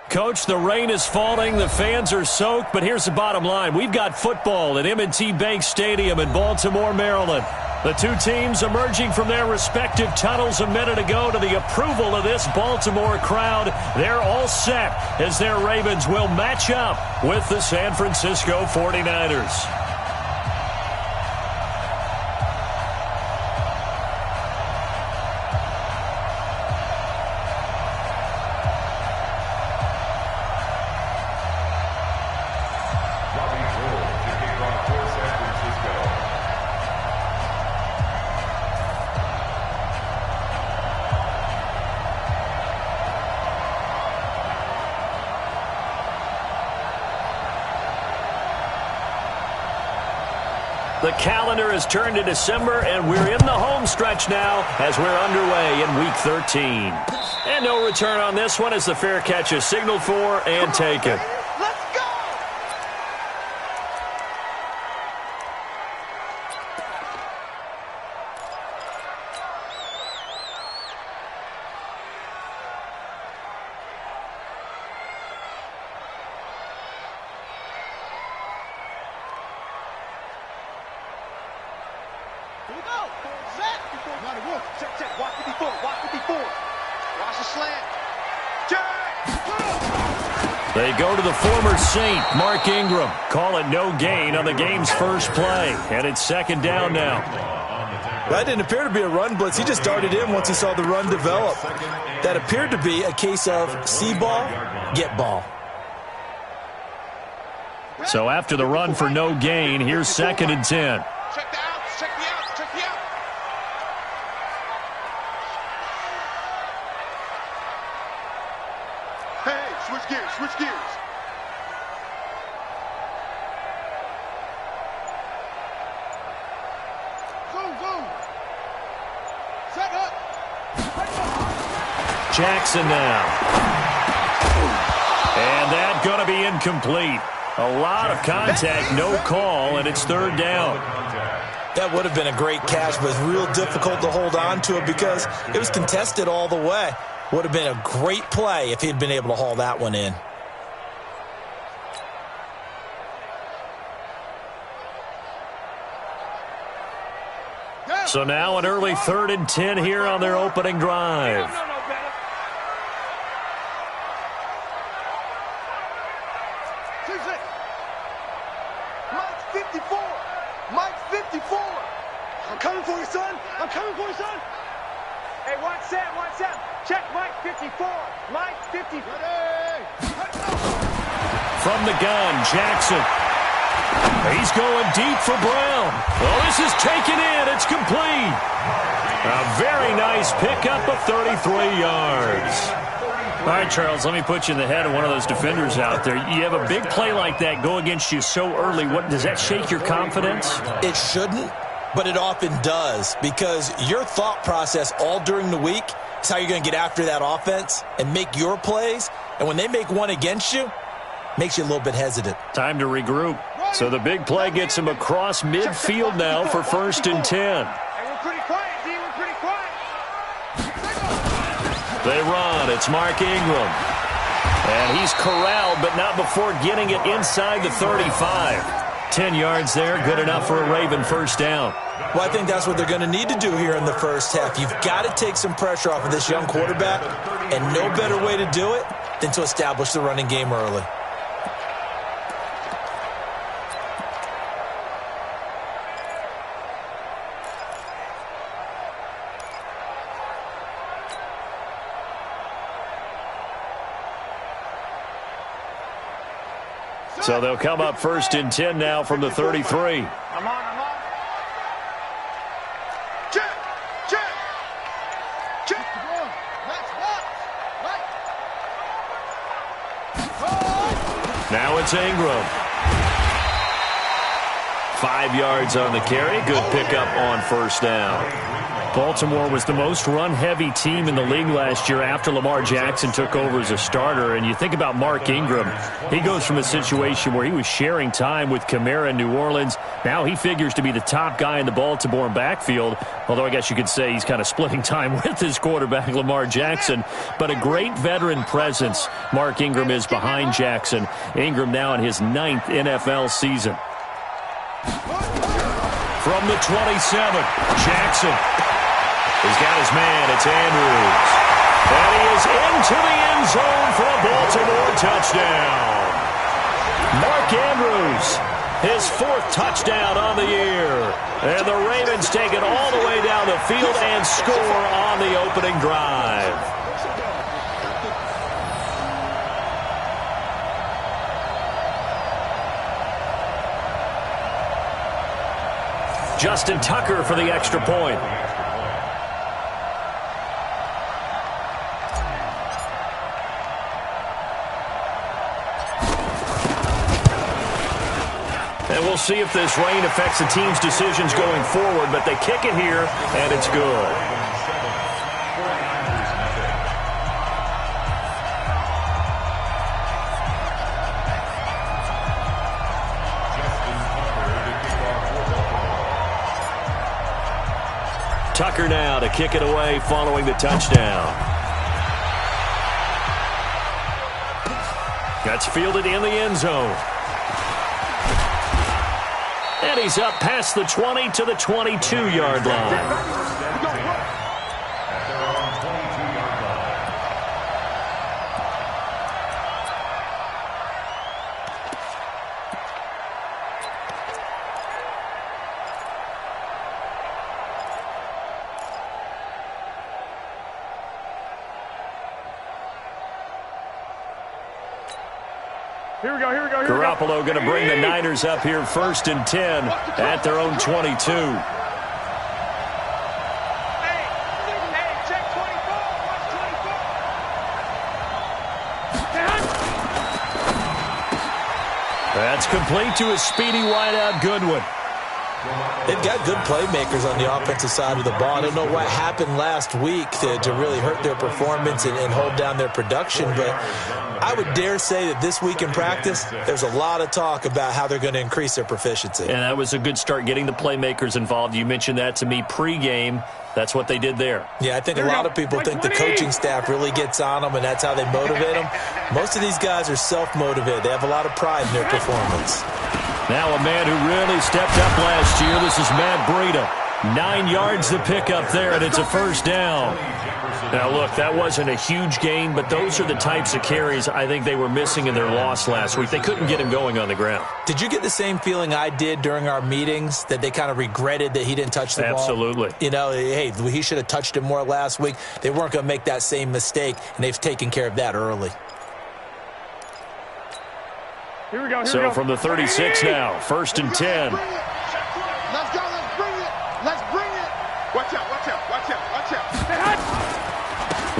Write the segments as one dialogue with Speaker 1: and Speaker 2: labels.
Speaker 1: Coach, the rain is falling, the fans are soaked, but here's the bottom line. We've got football at M&T Bank Stadium in Baltimore, Maryland. The two teams emerging from their respective tunnels a minute ago to the approval of this Baltimore crowd. They're all set as their Ravens will match up with the San Francisco 49ers. The calendar has turned to December, and we're in the home stretch now as we're underway in Week 13. And no return on this one as the fair catch is signaled for and taken. They go to the former Saint, Mark Ingram. Call it no gain on the game's first play. And it's second down now.
Speaker 2: That didn't appear to be a run blitz. He just darted in once he saw the run develop. That appeared to be a case of see ball, get ball.
Speaker 1: So after the run for no gain, here's second and 10.
Speaker 3: Switch gears. Zoom. Set up.
Speaker 1: Jackson now. And that's going to be incomplete. A lot of contact, no call, and it's third down.
Speaker 2: That would have been a great catch, but it's real difficult to hold on to it because it was contested all the way. Would have been a great play if he'd been able to haul that one in.
Speaker 1: So now an early 3rd and 10 here on their opening drive.
Speaker 3: Mike 54. I'm coming for you, son. Hey, watch Sam. Check Mike 54. Mike 54.
Speaker 1: From the gun, Jackson. He's going deep for Brown. Oh, this is taken in. It's complete. A very nice pickup of 33 yards. All right, Charles, let me put you in the head of one of those defenders out there. You have a big play like that go against you so early. What does that shake your confidence?
Speaker 2: It shouldn't, but it often does because your thought process all during the week is how you're going to get after that offense and make your plays. And when they make one against you, makes you a little bit hesitant.
Speaker 1: Time to regroup. So the big play gets him across midfield now for 1st and 10.
Speaker 3: Hey, we're pretty quiet, D. We're pretty quiet.
Speaker 1: They run. It's Mark Ingram. And he's corralled, but not before getting it inside the 35. 10 yards there, good enough for a Raven first down.
Speaker 2: Well, I think that's what they're going to need to do here in the first half. You've got to take some pressure off of this young quarterback, and no better way to do it than to establish the running game early.
Speaker 1: So they'll come up 1st and 10 now from the 33.
Speaker 3: I'm on. Check.
Speaker 1: Now it's Ingram. 5 yards on the carry. Good pickup on first down.
Speaker 4: Baltimore was the most run-heavy team in the league last year after Lamar Jackson took over as a starter. And you think about Mark Ingram. He goes from a situation where he was sharing time with Kamara in New Orleans. Now he figures to be the top guy in the Baltimore backfield, although I guess you could say he's kind of splitting time with his quarterback, Lamar Jackson. But a great veteran presence Mark Ingram is behind Jackson. Ingram now in his 9th NFL season.
Speaker 1: From the 27, Jackson. He's got his man. It's Andrews. And he is into the end zone for a Baltimore touchdown. Mark Andrews, his 4th touchdown on the year. And the Ravens take it all the way down the field and score on the opening drive.
Speaker 4: Justin Tucker for the extra point.
Speaker 1: And we'll see if this rain affects the team's decisions going forward, but they kick it here, and it's good. Tucker now to kick it away following the touchdown. That's fielded in the end zone. And he's up past the 20 to the 22-yard line. Garoppolo going to bring the Niners up here 1st and 10 at their own 22. That's complete to a speedy wideout Goodwin.
Speaker 2: They've got good playmakers on the offensive side of the ball. I don't know what happened last week to really hurt their performance and hold down their production, but I would dare say that this week in practice, there's a lot of talk about how they're going to increase their proficiency.
Speaker 4: And that was a good start, getting the playmakers involved. You mentioned that to me pregame. That's what they did there.
Speaker 2: Yeah, I think a lot of people think the coaching staff really gets on them, and that's how they motivate them. Most of these guys are self-motivated. They have a lot of pride in their performance.
Speaker 1: Now a man who really stepped up last year. This is Matt Breida. 9 yards to pick up there, and it's a first down. Now, look, that wasn't a huge gain, but those are the types of carries I think they were missing in their loss last week. They couldn't get him going on the ground.
Speaker 2: Did you get the same feeling I did during our meetings, that they kind of regretted that he didn't touch the ball?
Speaker 1: Absolutely.
Speaker 2: You know, hey, he should have touched it more last week. They weren't going to make that same mistake, and they've taken care of that early.
Speaker 3: Here we go.
Speaker 1: So from the 36 now, 1st and 10.
Speaker 3: Let's go. Let's bring it. Let's bring it. Watch out. Watch out. Watch out. Watch out.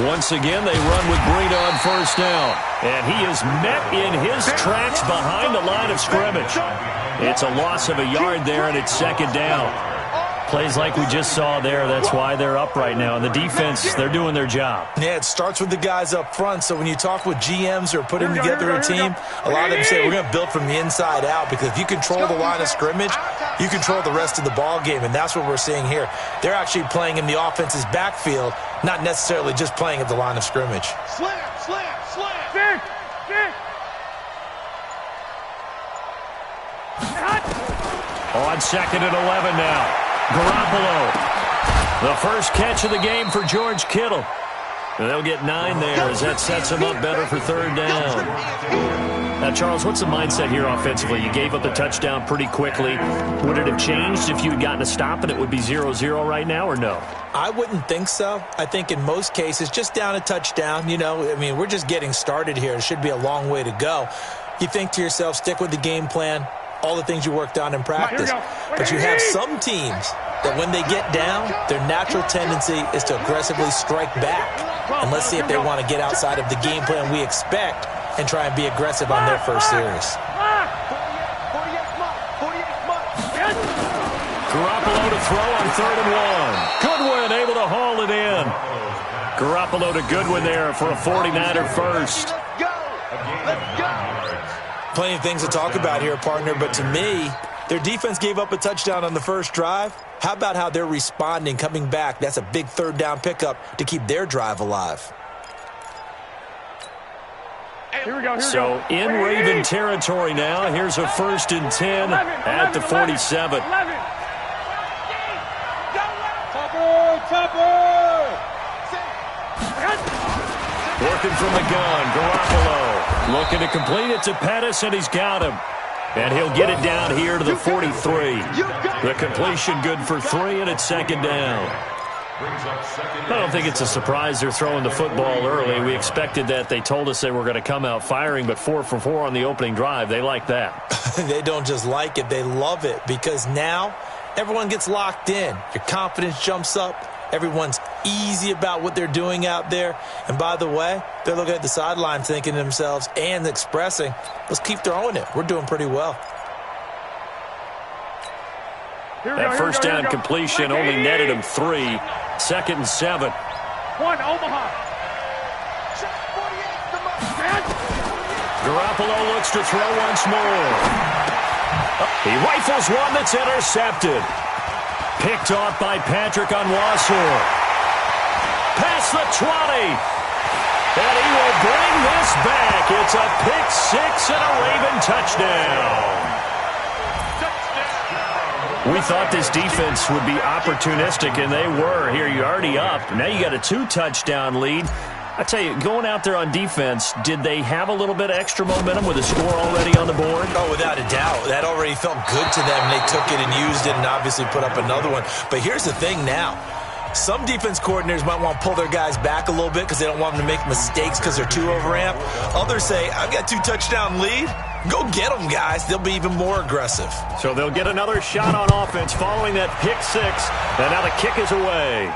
Speaker 1: Once again, they run with Breida on first down. And he is met in his tracks behind the line of scrimmage. It's a loss of a yard there, and it's 2nd down.
Speaker 4: Plays like we just saw there. That's why they're up right now. And the defense, they're doing their job.
Speaker 2: Yeah, it starts with the guys up front. So when you talk with GMs who are putting together a team, a lot of them say we're going to build from the inside out, because if you control the line of scrimmage, you control the rest of the ball game, and that's what we're seeing here. They're actually playing in the offense's backfield, not necessarily just playing at the line of scrimmage.
Speaker 3: Slam, slam, slam. Stick, stick.
Speaker 1: On 2nd and 11 now. Garoppolo. The first catch of the game for George Kittle. And they'll get 9 there as that sets him up better for 3rd down.
Speaker 4: Now, Charles, what's the mindset here offensively? You gave up the touchdown pretty quickly. Would it have changed if you had gotten a stop and it would be 0-0 right now, or no?
Speaker 2: I wouldn't think so. I think in most cases, just down a touchdown, you know, I mean, we're just getting started here. It should be a long way to go. You think to yourself, stick with the game plan, all the things you worked on in practice. But you have some teams that when they get down, their natural tendency is to aggressively strike back. And let's see if they want to get outside of the game plan we expect and try and be aggressive on their first series.
Speaker 1: Garoppolo to throw on 3rd and 1. Goodwin able to haul it in. Garoppolo to Goodwin there for a 49er first.
Speaker 2: Plenty of things to talk about here, partner, but to me, their defense gave up a touchdown on the first drive. How about how they're responding, coming back? That's a big 3rd down pickup to keep their drive alive.
Speaker 1: So in Raven territory now. Here's a 1st and 10 at the 47. Working from the gun, Garoppolo looking to complete it to Pettis, and he's got him. And he'll get it down here to the 43. The completion good for 3, and it's 2nd down. I don't think it's a surprise they're throwing the football early. We expected that. They told us they were going to come out firing, but 4 for 4 on the opening drive. They like that.
Speaker 2: They don't just like it, they love it, because now everyone gets locked in. Your confidence jumps up. Everyone's easy about what they're doing out there. And by the way, they're looking at the sideline thinking to themselves and expressing, let's keep throwing it. We're doing pretty well.
Speaker 1: That first down completion only netted him 3. 2nd and 7.
Speaker 3: 1, Omaha.
Speaker 1: Garoppolo looks to throw once more. He rifles one that's intercepted. Picked off by Patrick Onwuasor. Past the 20. And he will bring this back. It's a pick 6 and a Raven touchdown. We thought this defense would be opportunistic, and they were. Here, you're already up. Now you got a 2-touchdown lead. I tell you, going out there on defense, did they have a little bit of extra momentum with a score already on the board?
Speaker 2: Oh, without a doubt. That already felt good to them. They took it and used it and obviously put up another one. But here's the thing now. Some defense coordinators might want to pull their guys back a little bit because they don't want them to make mistakes because they're too overamped. Others say, I've got 2-touchdown lead. Go get them, guys. They'll be even more aggressive.
Speaker 1: So they'll get another shot on offense following that pick 6. And now the kick is away.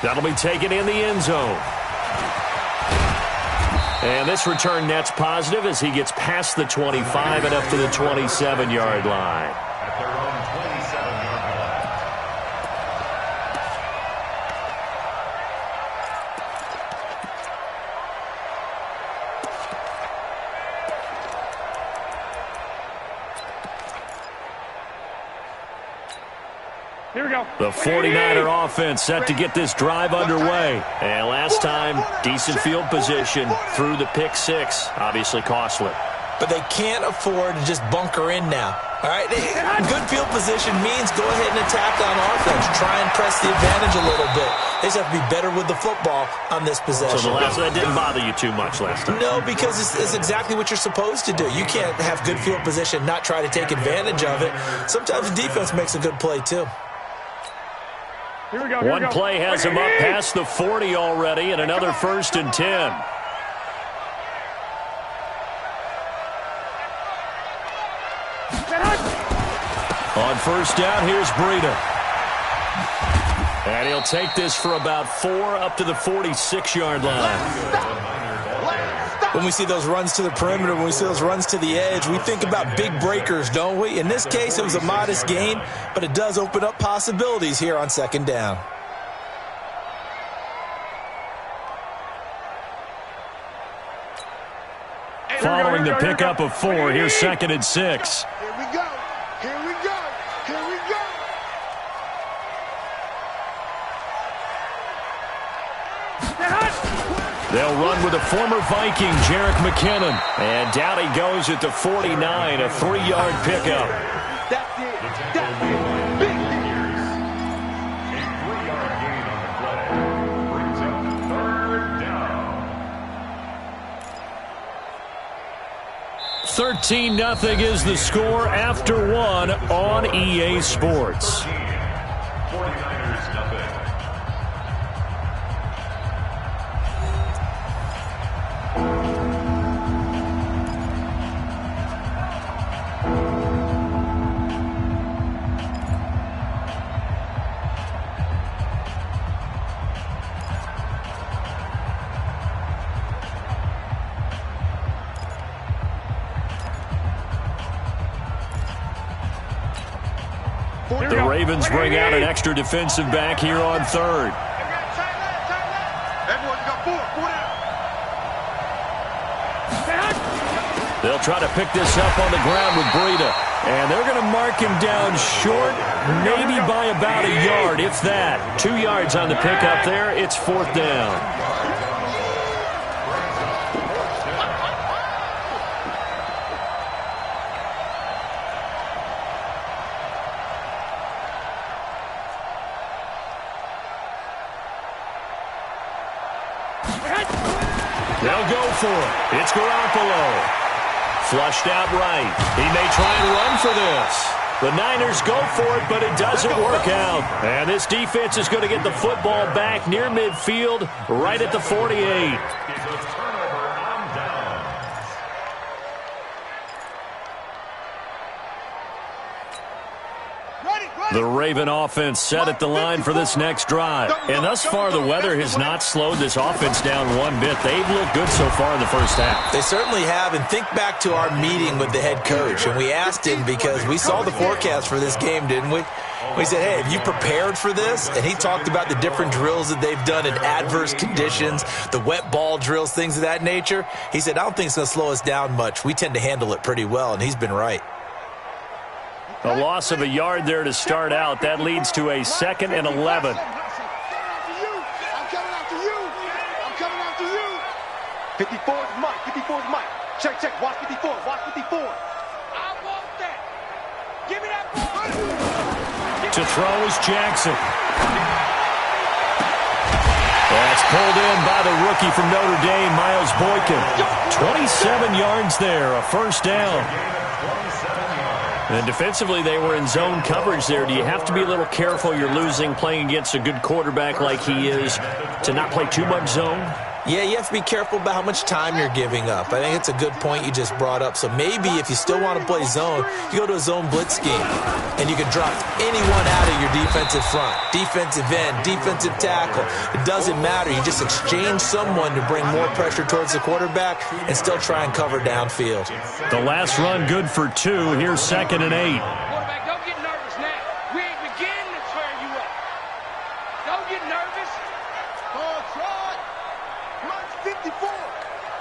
Speaker 1: That'll be taken in the end zone. And this return net's positive as he gets past the 25 and up to the 27-yard line.
Speaker 5: At their own 27-yard line.
Speaker 3: Here we go.
Speaker 1: The 49er offense set to get this drive underway. And last time, decent field position through the pick 6. Obviously costly.
Speaker 2: But they can't afford to just bunker in now. All right, good field position means go ahead and attack on offense. Try and press the advantage a little bit. They just have to be better with the football on this possession.
Speaker 1: So that didn't bother you too much last time?
Speaker 2: No, because it's exactly what you're supposed to do. You can't have good field position, not try to take advantage of it. Sometimes the defense makes a good play, too.
Speaker 3: Here we go.
Speaker 1: One play has him up past the 40 already, and another 1st and 10. On 1st down, here's Breida. And he'll take this for about 4 up to the 46-yard line.
Speaker 2: When we see those runs to the perimeter, when we see those runs to the edge, we think about big breakers, don't we? In this case, it was a modest gain, but it does open up possibilities here on 2nd down.
Speaker 1: Following the pickup of 4, here's 2nd and 6.
Speaker 3: Here we go. Here we go. Here we go.
Speaker 1: They'll run with a former Viking, Jerick McKinnon. And down he goes at the 49, a 3-yard pickup.
Speaker 3: That's it. That's it. Big years.
Speaker 5: A 3-yard gain on the play brings up 3rd down.
Speaker 1: 13-0 is the score after 1 on EA Sports.
Speaker 5: 49ers nothing.
Speaker 1: The Ravens bring out an extra defensive back here on third.
Speaker 3: Everyone's got four down.
Speaker 1: They'll try to pick this up on the ground with Breida. And they're going to mark him down short, maybe by about a yard, if that. 2 yards on the pickup there. It's fourth down. They'll go for it. It's Garoppolo. Flushed out right. He may try and run for this. The Niners go for it, but it doesn't work out. And this defense is going to get the football back near midfield, right at the 48. The Raven offense set at the line for this next drive. And thus far, the weather has not slowed this offense down one bit. They've looked good so far in the first half.
Speaker 2: They certainly have. And think back to our meeting with the head coach. And we asked him because we saw the forecast for this game, didn't we? We said, hey, have you prepared for this? And he talked about the different drills that they've done in adverse conditions, the wet ball drills, things of that nature. He said, I don't think it's going to slow us down much. We tend to handle it pretty well, and he's been right.
Speaker 4: A loss of a yard there to start out. That leads to a 2nd and 11.
Speaker 3: I'm coming after you. I'm coming after you. 54 is Mike. 54 is Mike. Check. Watch 54. Watch 54. I want that. Give me that ball.
Speaker 1: To throw is Jackson. That's pulled in by the rookie from Notre Dame, Miles Boykin. 27 yards there, a first down. And defensively, they were in zone coverage there. Do you have to be a little careful? You're losing, playing against a good quarterback like he is, to not play too much zone?
Speaker 2: Yeah, you have to be careful about how much time you're giving up. I think it's a good point you just brought up. So maybe if you still want to play zone, you go to a zone blitz scheme, and you can drop anyone out of your defensive front, defensive end, defensive tackle. It doesn't matter. You just exchange someone to bring more pressure towards the quarterback and still try and cover downfield.
Speaker 1: The last run good for 2. Here's 2nd and 8.
Speaker 3: Quarterback, don't get nervous now. We ain't beginning to turn you up. Don't get nervous. Oh, try. Mike's 54.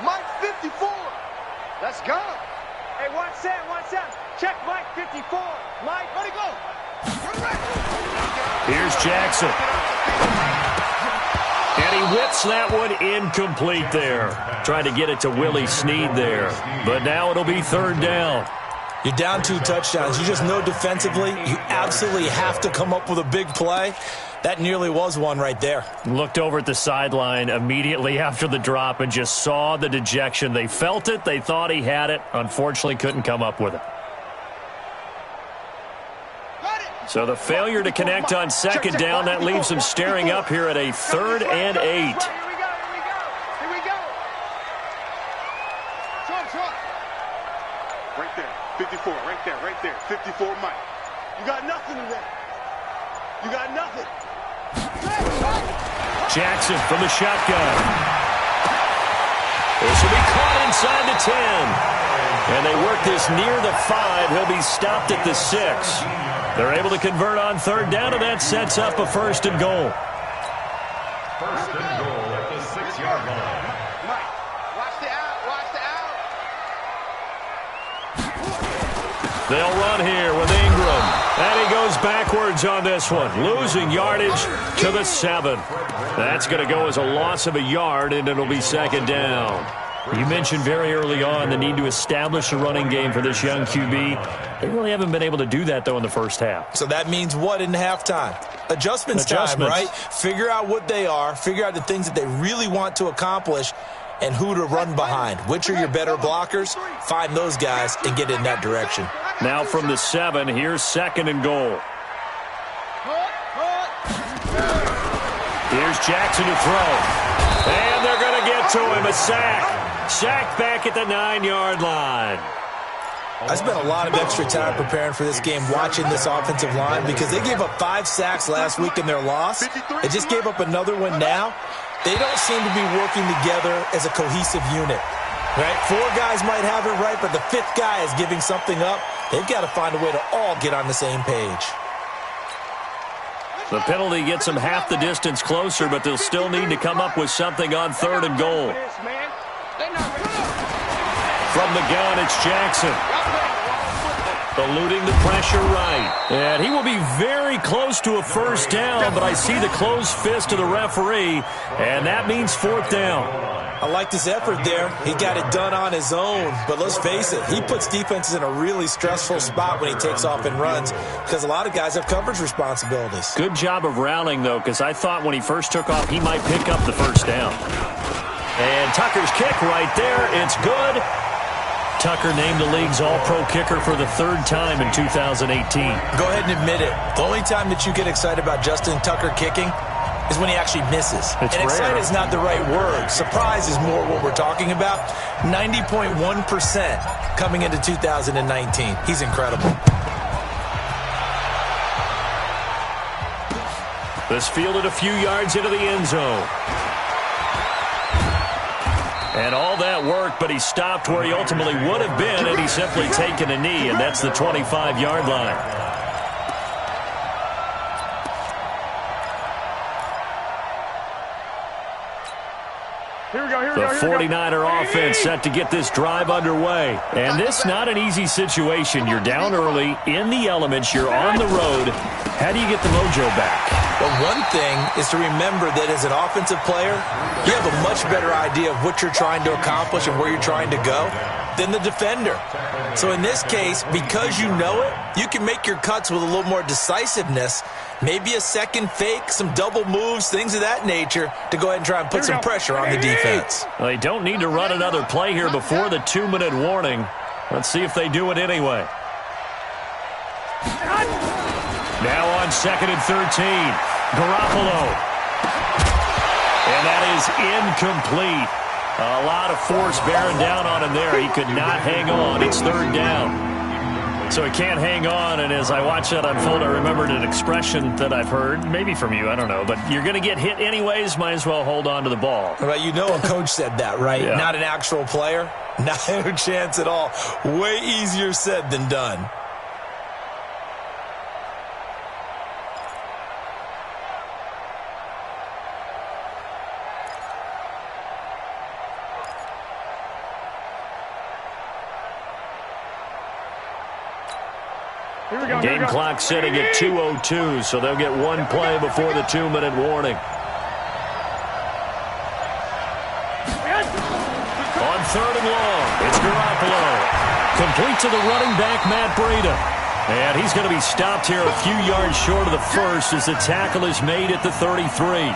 Speaker 3: Mike's 54. Let's go. Hey, watch that. Check Mike 54. Mike, where'd he go?
Speaker 1: Here's Jackson. And he whips that one incomplete there. Trying to get it to Willie Snead there. But now it'll be 3rd down.
Speaker 2: You're down 2 touchdowns. You just know defensively you absolutely have to come up with a big play. That nearly was one right there.
Speaker 4: Looked over at the sideline immediately after the drop and just saw the dejection. They felt it. They thought he had it. Unfortunately, couldn't come up with it. So the failure to connect on 2nd down, that leaves them staring up here at a 3rd and 8.
Speaker 3: Here we go. Right there. 54. Right there. 54 Mike. You got nothing today. You got nothing.
Speaker 1: Jackson from the shotgun. This will be caught inside the 10. And they work this near the 5. He'll be stopped at the 6. They're able to convert on 3rd down, and that sets up a 1st and goal.
Speaker 5: 1st and goal at the 6-yard line.
Speaker 3: Mike, watch the out.
Speaker 1: They'll run here with Ingram. And he goes backwards on this one, losing yardage to the 7. That's going to go as a loss of a yard, and it'll be 2nd down. You mentioned very early on the need to establish a running game for this young QB. They really haven't been able to do that, though, in the first half.
Speaker 2: So that means what in halftime? Adjustments time, right? Figure out what they are, figure out the things that they really want to accomplish, and who to run behind. Which are your better blockers? Find those guys and get in that direction.
Speaker 1: Now from the 7, here's 2nd and goal. Here's Jackson to throw. And they're going to get to him, a sack. Sack back at the 9-yard line.
Speaker 2: I spent a lot of extra time preparing for this game, watching this offensive line, because they gave up 5 sacks last week in their loss. They just gave up another one now. They don't seem to be working together as a cohesive unit. Right? 4 guys might have it right, but the 5th guy is giving something up. They've got to find a way to all get on the same page.
Speaker 4: The penalty gets them half the distance closer, but they'll still need to come up with something on 3rd and goal. From the gun, it's Jackson. Eluding the pressure right. And he will be very close to a first down, but I see the closed fist of the referee, and that means 4th down.
Speaker 2: I like his effort there. He got it done on his own. But let's face it, he puts defenses in a really stressful spot when he takes off and runs because a lot of guys have coverage responsibilities.
Speaker 4: Good job of rallying, though, because I thought when he first took off, he might pick up the first down. And Tucker's kick right there. It's good. Tucker named the league's all-pro kicker for the 3rd time in 2018.
Speaker 2: Go ahead and admit it. The only time that you get excited about Justin Tucker kicking is when he actually misses.
Speaker 4: It's
Speaker 2: and
Speaker 4: rare.
Speaker 2: excited is not the right word. Surprise is more what we're talking about. 90.1% coming into 2019. He's incredible.
Speaker 4: This fielded a few yards into the end zone. And all that worked, but he stopped where he ultimately would have been had he simply taken a knee, and that's the 25-yard line. The 49er offense set to get this drive underway. And this not an easy situation. You're down early, in the elements, you're on the road. How do you get the mojo back?
Speaker 2: Well, one thing is to remember that as an offensive player, you have a much better idea of what you're trying to accomplish and where you're trying to go than the defender. So in this case, because you know it, you can make your cuts with a little more decisiveness, maybe a second fake, some double moves, things of that nature, to go ahead and try and put some pressure on the defense.
Speaker 4: Well, they don't need to run another play here before the 2-minute warning. Let's see if they do it anyway. Now on 2nd and 13, Garoppolo. And that is incomplete. A lot of force bearing down on him there. He could not hang on. It's 3rd down. So he can't hang on, and as I watch that unfold, I remembered an expression that I've heard, maybe from you, I don't know, but you're going to get hit anyways, might as well hold on to the ball.
Speaker 2: Well, you know a coach said that, right?
Speaker 4: Yeah. Not
Speaker 2: an actual player. No chance at all. Way easier said than done.
Speaker 4: Game clock sitting at 2:02, so they'll get one play before the 2-minute warning. On 3rd and long, it's Garoppolo. Complete to the running back, Matt Breida. And he's going to be stopped here a few yards short of the first as the tackle is made at the 33.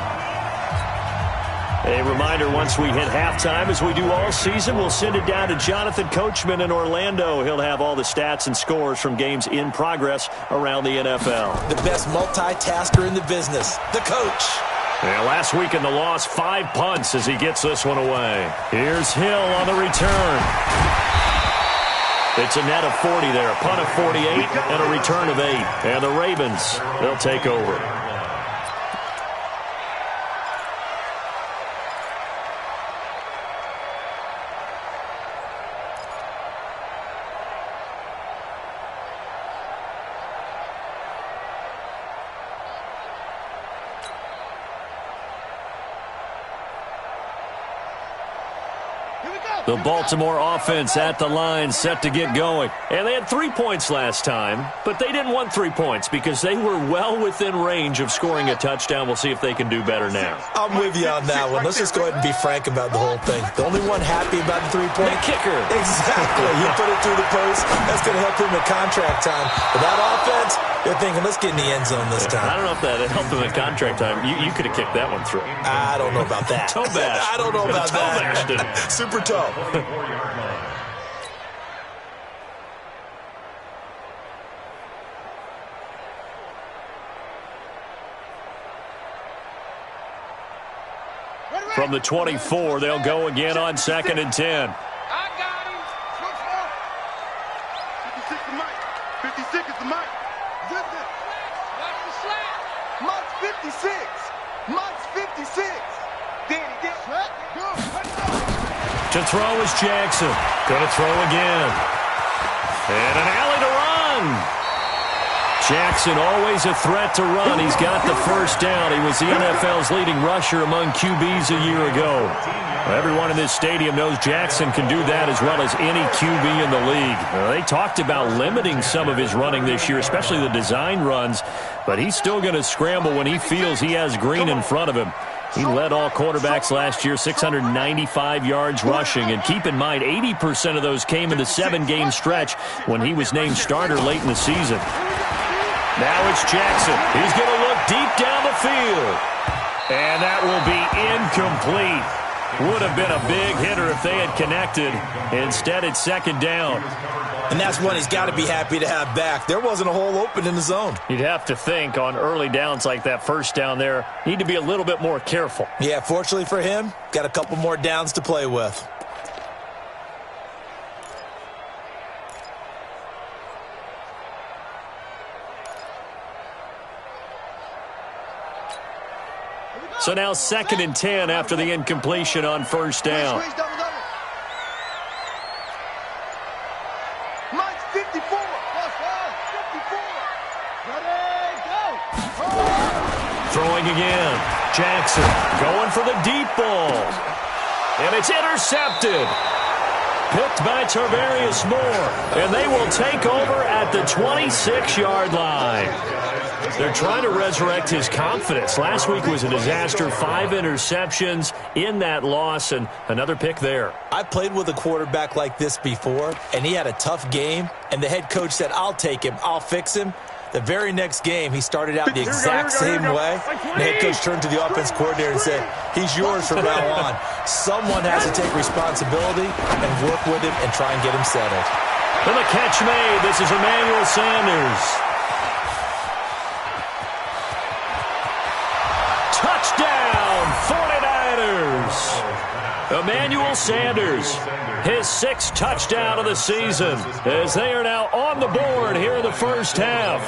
Speaker 4: A reminder, once we hit halftime, as we do all season, we'll send it down to Jonathan Coachman in Orlando. He'll have all the stats and scores from games in progress around the NFL.
Speaker 2: The best multitasker in the business, the coach.
Speaker 4: And last week in the loss, 5 punts as he gets this one away. Here's Hill on the return. It's a net of 40 there, a punt of 48 and a return of 8. And the Ravens, they'll take over. The Baltimore offense at the line, set to get going. And they had 3 points last time, but they didn't want 3 points because they were well within range of scoring a touchdown. We'll see if they can do better now.
Speaker 2: I'm with you on that one. Let's just go ahead and be frank about the whole thing. The only one happy about the 3-point?
Speaker 4: The kicker.
Speaker 2: Exactly. He put it through the post. That's going to help him at contract time. But that offense, they're thinking, let's get in the end zone this time.
Speaker 4: I don't know if that helped him at contract time. You could have kicked that one through.
Speaker 2: I don't know about that.
Speaker 4: Toe bash.
Speaker 2: I don't know about
Speaker 4: toe
Speaker 2: that.
Speaker 4: Bashed it.
Speaker 2: Super toe.
Speaker 4: From the 24, they'll go again on 2nd and 10.
Speaker 3: I got him. Switch more. 56 is Mike. 56 is the Mike. Listen. Watch the slap. Mike's 56. Mike's 56. Danny, go.
Speaker 4: To throw is Jackson. Going to throw again. And an alley to run. Jackson always a threat to run. He's got the first down. He was the NFL's leading rusher among QBs a year ago. Everyone in this stadium knows Jackson can do that as well as any QB in the league. They talked about limiting some of his running this year, especially the design runs, but he's still going to scramble when he feels he has green in front of him. He led all quarterbacks last year, 695 yards rushing. And keep in mind, 80% of those came in the 7-game stretch when he was named starter late in the season. Now it's Jackson. He's going to look deep down the field. And that will be incomplete. Would have been a big hitter if they had connected. Instead, it's second down.
Speaker 2: And that's one he's got to be happy to have back. There wasn't a hole open in the zone.
Speaker 4: You'd have to think on early downs like that first down there, need to be a little bit more careful.
Speaker 2: Yeah, fortunately for him, got a couple more downs to play with.
Speaker 4: So now 2nd and 10 after the incompletion on first down.
Speaker 3: Mike's 54. 54. Ready, go.
Speaker 4: Throwing again. Jackson going for the deep ball. And it's intercepted. Picked by Tarvarius Moore. And they will take over at the 26-yard line. They're trying to resurrect his confidence. Last week was a disaster. 5 interceptions in that loss, and another pick there.
Speaker 2: I've played with a quarterback like this before, and he had a tough game, and the head coach said, I'll take him, I'll fix him. The very next game, he started out the exact same way. And the head coach turned to the offense coordinator and said, he's yours from now on. Someone has to take responsibility and work with him and try and get him settled.
Speaker 4: And the catch made. This is Emmanuel Sanders. Touchdown, 49ers. Emmanuel Sanders, his 6th touchdown of the season, as they are now on the board here in the first half.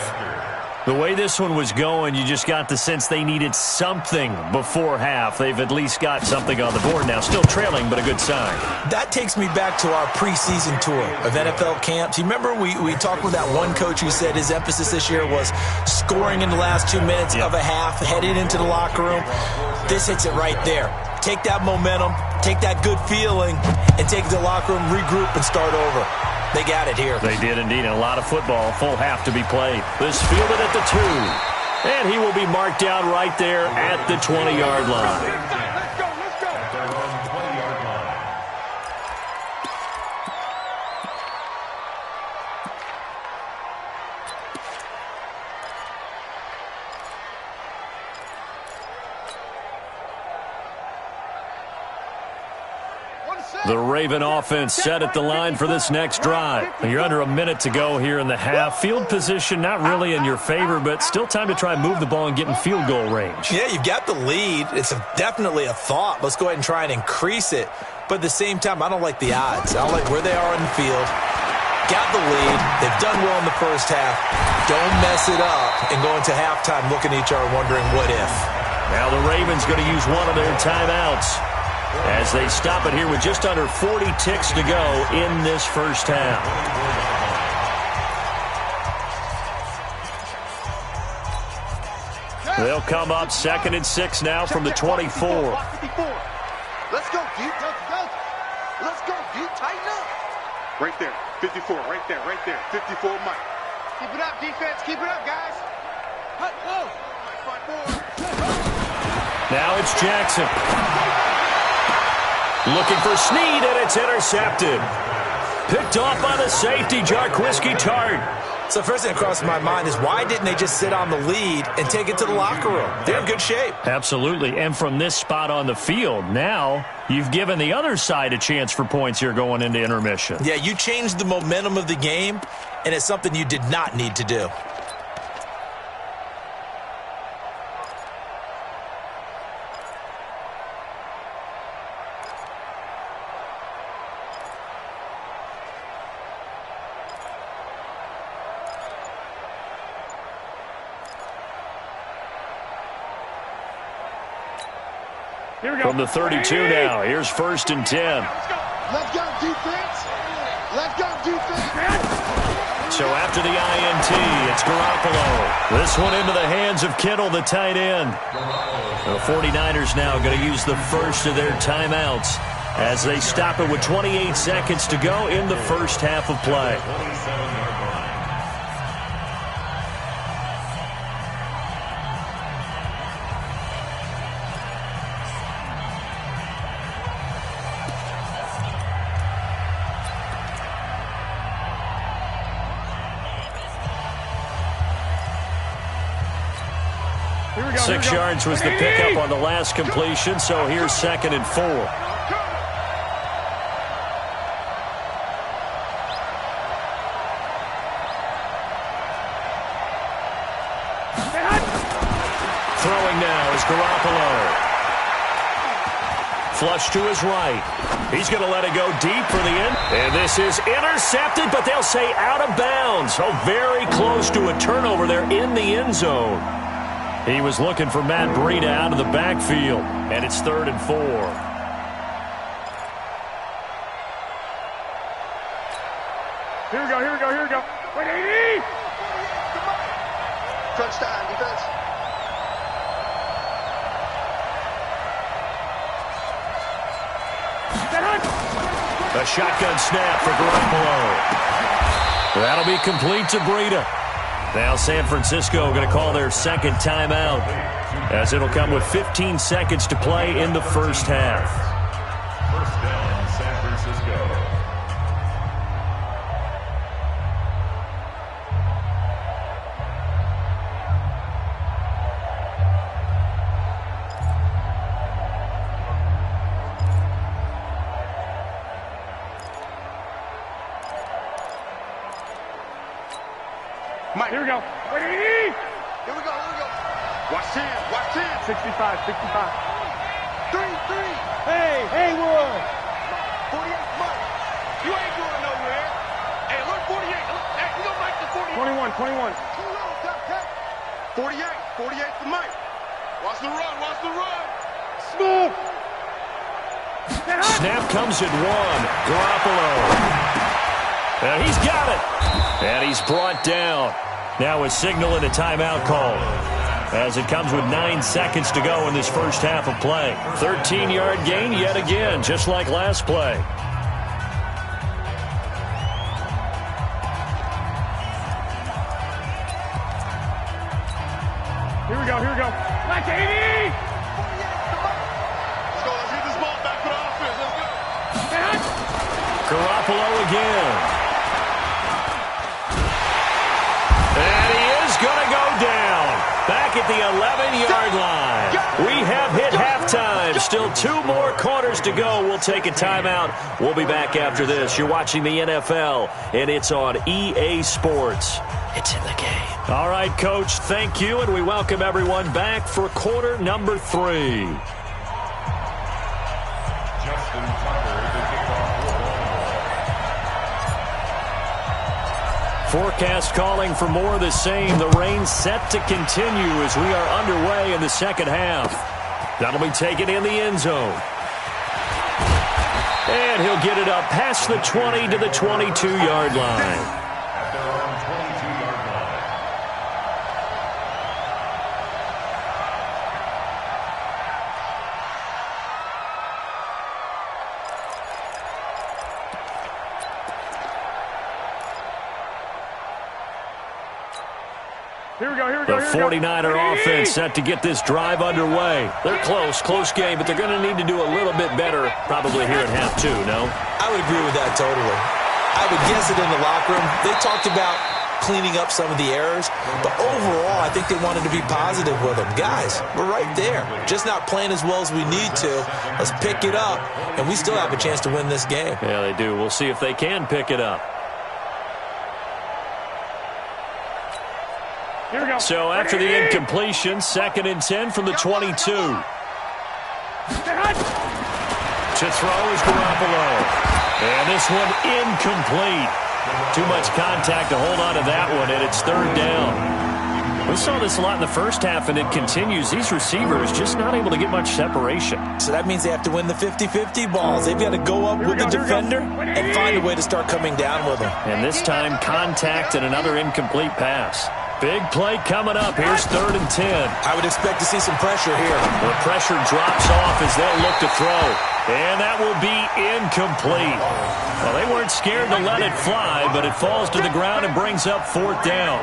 Speaker 4: The way this one was going, you just got the sense they needed something before half. They've at least got something on the board now. Still trailing, but a good sign.
Speaker 2: That takes me back to our preseason tour of NFL camps. You remember we talked with that one coach who said his emphasis this year was scoring in the last 2 minutes of a half, headed into the locker room. This hits it right there. Take that momentum, take that good feeling, and take it to the locker room, regroup, and start over. They got it here.
Speaker 4: They did indeed. And a lot of football, full half to be played. This fielded at the 2. And he will be marked down right there at the 20-yard line.
Speaker 3: Let's go.
Speaker 4: The Raven offense set at the line for this next drive. You're under a minute to go here in the half. Field position not really in your favor, but still time to try and move the ball and get in field goal range.
Speaker 2: Yeah, you've got the lead. It's definitely a thought. Let's go ahead and try and increase it. But at the same time, I don't like the odds. I don't like where they are in the field. Got the lead. They've done well in the first half. Don't mess it up and go into halftime looking at each other wondering what if.
Speaker 4: Now the Ravens going to use one of their timeouts as they stop it here with just under 40 ticks to go in this first half. They'll come up 2nd and 6 now from the 24.
Speaker 3: Let's go deep. Let's go deep. Tighten up. Right there. 54. Right there. 54, Mike. Keep it up, defense. Keep it up, guys. Whoa.
Speaker 4: Now it's Jackson. Looking for Snead, and it's intercepted. Picked off by the safety, Jarquiski Tart.
Speaker 2: So first thing that crosses my mind is why didn't they just sit on the lead and take it to the locker room? They're in good shape.
Speaker 4: Absolutely. And from this spot on the field, now you've given the other side a chance for points here going into intermission.
Speaker 2: Yeah, you changed the momentum of the game, and it's something you did not need to do.
Speaker 4: From the 32 now, here's 1st and 10.
Speaker 3: Let's go, defense. Let's go, defense.
Speaker 4: So after the INT, it's Garoppolo. This one into the hands of Kittle, the tight end. The 49ers now going to use the first of their timeouts as they stop it with 28 seconds to go in the first half of play.
Speaker 5: 27-yard line.
Speaker 3: Here we go.
Speaker 4: 6 yards was the pickup on the last completion, so here's 2nd and 4. Throwing now is Garoppolo. Flush to his right. He's going to let it go deep for the end. And this is intercepted, but they'll say out of bounds. Oh, very close to a turnover there in the end zone. He was looking for Matt Breida out of the backfield, and it's 3rd and 4.
Speaker 3: Here we go, here we go, here we go. Wait, 80!
Speaker 6: Crunch time, defense.
Speaker 4: A shotgun snap for Garoppolo. That'll be complete to Breida. Now San Francisco going to call their 2nd timeout as it'll come with 15 seconds to play in the first half.
Speaker 5: First down, San Francisco.
Speaker 3: Mike, here we go. Wait, 80!
Speaker 6: Here we go, here we go.
Speaker 3: Watch 10, watch 10. 65, 65.
Speaker 6: 3.
Speaker 3: Hey, Haywood!
Speaker 6: 48, Mike.
Speaker 3: You ain't going nowhere. Hey, look, 48. Look, hey, you don't like the 48. 21.
Speaker 6: 48 for Mike.
Speaker 3: Watch the run, watch the run. Smooth.
Speaker 4: Snap comes at 1. Garoppolo. And he's got it. And he's brought down. Now a signal and a timeout call as it comes with 9 seconds to go in this first half of play. 13-yard gain yet again, just like last play.
Speaker 3: Here we go, here we go. Like 80!
Speaker 6: Let's go, let's get this ball back for the offense. Let's go.
Speaker 4: Garoppolo again. And he is going to go down. Back at the 11-yard line. We have hit halftime. Still 2 more quarters to go. We'll take a timeout. We'll be back after this. You're watching the NFL, and it's on EA Sports. It's in the game. All right, Coach, thank you, and we welcome everyone back for quarter number 3.
Speaker 5: Justin Tucker, the kickoff for
Speaker 4: Forecast calling for more of the same. The rain set to continue as we are underway in the second half. That'll be taken in the end zone. And he'll get it up past the 20 to the 22-yard line.
Speaker 5: at their own 22-yard line.
Speaker 3: Here we go, here we
Speaker 4: The
Speaker 3: go, here we go.
Speaker 4: 49er offense set to get this drive underway. They're close game, but they're going to need to do a little bit better probably here at half 2, no?
Speaker 2: I would agree with that totally. I would guess it in the locker room. They talked about cleaning up some of the errors, but overall, I think they wanted to be positive with them. Guys, we're right there. Just not playing as well as we need to. Let's pick it up, and we still have a chance to win this game.
Speaker 4: Yeah, they do. We'll see if they can pick it up.
Speaker 3: Here we go.
Speaker 4: So after the incompletion, 2nd and 10 from the 22. To throw is Garoppolo. And this one incomplete. Too much contact to hold on to that one, and it's 3rd down. We saw this a lot in the first half, and it continues. These receivers just not able to get much separation.
Speaker 2: So that means they have to win the 50-50 balls. They've got to go up with the defender and find a way to start coming down with them.
Speaker 4: And this time, contact and another incomplete pass. Big play coming up. Here's 3rd and 10.
Speaker 2: I would expect to see some pressure here.
Speaker 4: The pressure drops off as they'll look to throw. And that will be incomplete. Well, they weren't scared to let it fly, but it falls to the ground and brings up 4th down.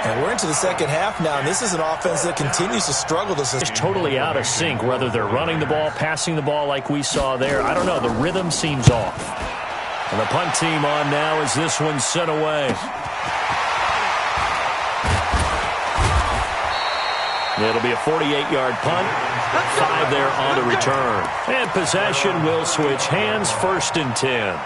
Speaker 2: And we're into the second half now, and this is an offense that continues to struggle. This is
Speaker 4: totally out of sync, whether they're running the ball, passing the ball like we saw there. I don't know. The rhythm seems off. And the punt team on now as this one's sent away. It'll be a 48-yard punt. 5 there on the return. And possession will switch hands. 1st and 10.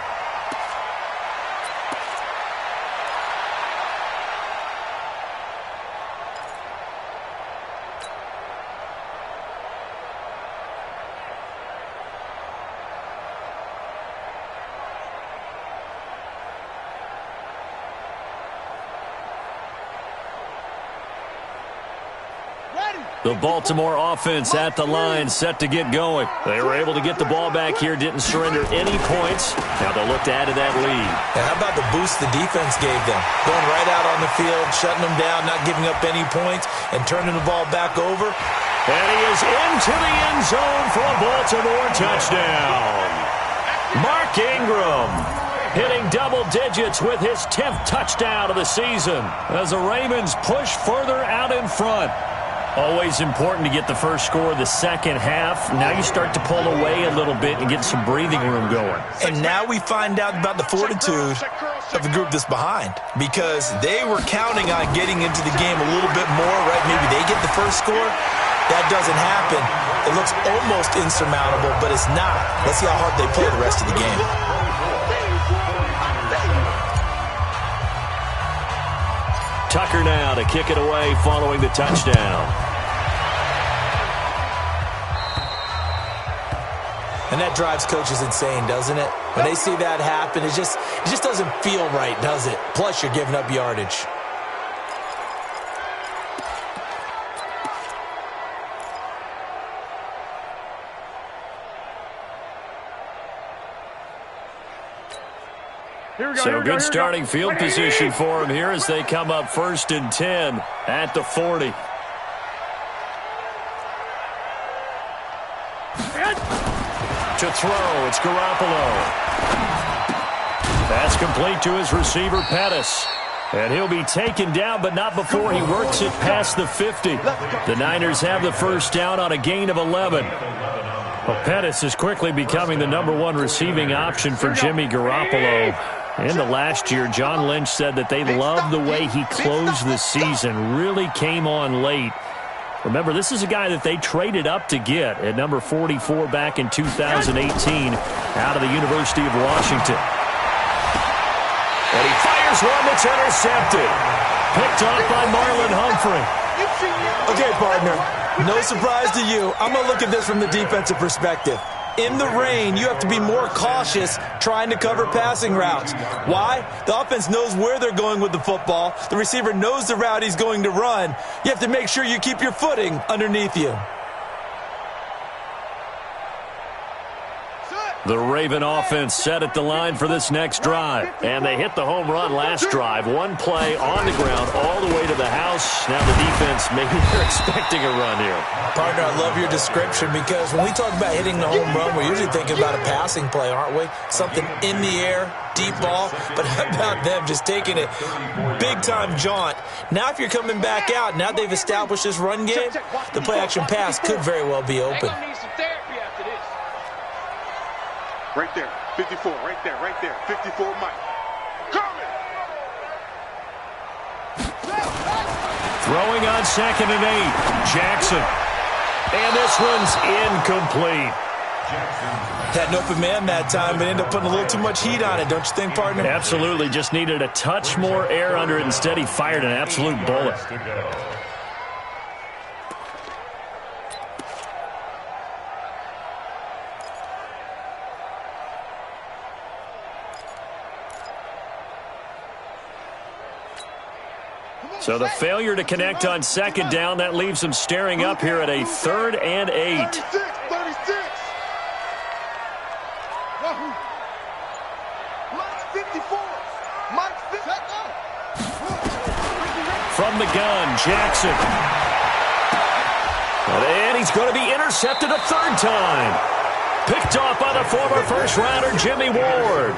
Speaker 4: The Baltimore offense at the line, set to get going. They were able to get the ball back here, didn't surrender any points. Now they'll look to add to that lead.
Speaker 2: And how about the boost the defense gave them? Going right out on the field, shutting them down, not giving up any points, and turning the ball back over.
Speaker 1: And he is into the end zone for a Baltimore touchdown. Mark Ingram hitting double digits with his 10th touchdown of the season as the Ravens push further out in front.
Speaker 4: Always important to get the first score of the second half. Now you start to pull away a little bit and get some breathing room going.
Speaker 2: And now we find out about the fortitude of the group that's behind, because they were counting on getting into the game a little bit more, right? Maybe they get the first score. That doesn't happen. It looks almost insurmountable, but it's not. Let's see how hard they play the rest of the game.
Speaker 1: Tucker now to kick it away following the touchdown.
Speaker 2: And that drives coaches insane, doesn't it? When they see that happen, it just doesn't feel right, does it? Plus, you're giving up yardage.
Speaker 4: So good starting field position for them here as they come up 1st and 10 at the 40. To throw, it's Garoppolo. Pass complete to his receiver, Pettis. And he'll be taken down, but not before he works it past the 50. The Niners have the first down on a gain of 11. Well, Pettis is quickly becoming the #1 receiving option for Jimmy Garoppolo. In the last year, John Lynch said that they loved the way he closed the season, really came on late. Remember, this is a guy that they traded up to get at number 44 back in 2018 out of the University of Washington.
Speaker 1: And he fires one that's intercepted. Picked off by Marlon Humphrey.
Speaker 2: Okay, partner, no surprise to you. I'm going to look at this from the defensive perspective. In the rain, you have to be more cautious trying to cover passing routes. Why? The offense knows where they're going with the football. The receiver knows the route he's going to run. You have to make sure you keep your footing underneath you.
Speaker 4: The Raven offense set at the line for this next drive. And they hit the home run last drive. One play on the ground all the way to the house. Now the defense, maybe they're expecting a run here.
Speaker 2: Partner, I love your description, because when we talk about hitting the home run, we're usually thinking about a passing play, aren't we? Something in the air, deep ball. But how about them just taking it big-time jaunt? Now if you're coming back out, now they've established this run game, the play-action pass could very well be open.
Speaker 3: Right there, 54, right there, 54, Mike. Coming!
Speaker 1: Throwing on 2nd and 8, Jackson. And this one's incomplete.
Speaker 2: Had an open man that time, but ended up putting a little too much heat on it, don't you think, partner?
Speaker 4: Absolutely, just needed a touch more air under it. Instead, he fired an absolute bullet. So the failure to connect on second down, that leaves them staring up here at a 3rd and 8.
Speaker 3: 36. Wahoo. Mike's 54. Mike's 54.
Speaker 1: From the gun, Jackson. And he's going to be intercepted a 3rd time. Picked off by the former first-rounder, Jimmy Ward.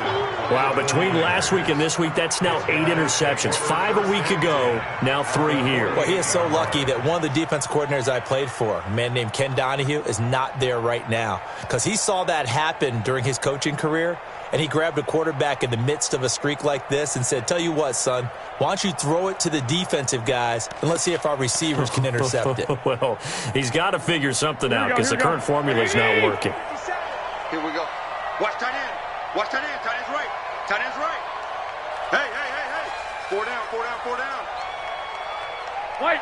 Speaker 1: Wow, between last week and this week, that's now 8 interceptions. 5 a week ago, now 3 here.
Speaker 2: Well, he is so lucky that one of the defense coordinators I played for, a man named Ken Donahue, is not there right now. Because he saw that happen during his coaching career, and he grabbed a quarterback in the midst of a streak like this and said, tell you what, son, why don't you throw it to the defensive guys, and let's see if our receivers can intercept it.
Speaker 4: Well, he's got to figure something out because the current formula is not working.
Speaker 6: Here we go. Watch tight end. Watch tight end. Tight end's right. Tight end's right. Hey. 4 down.
Speaker 3: White.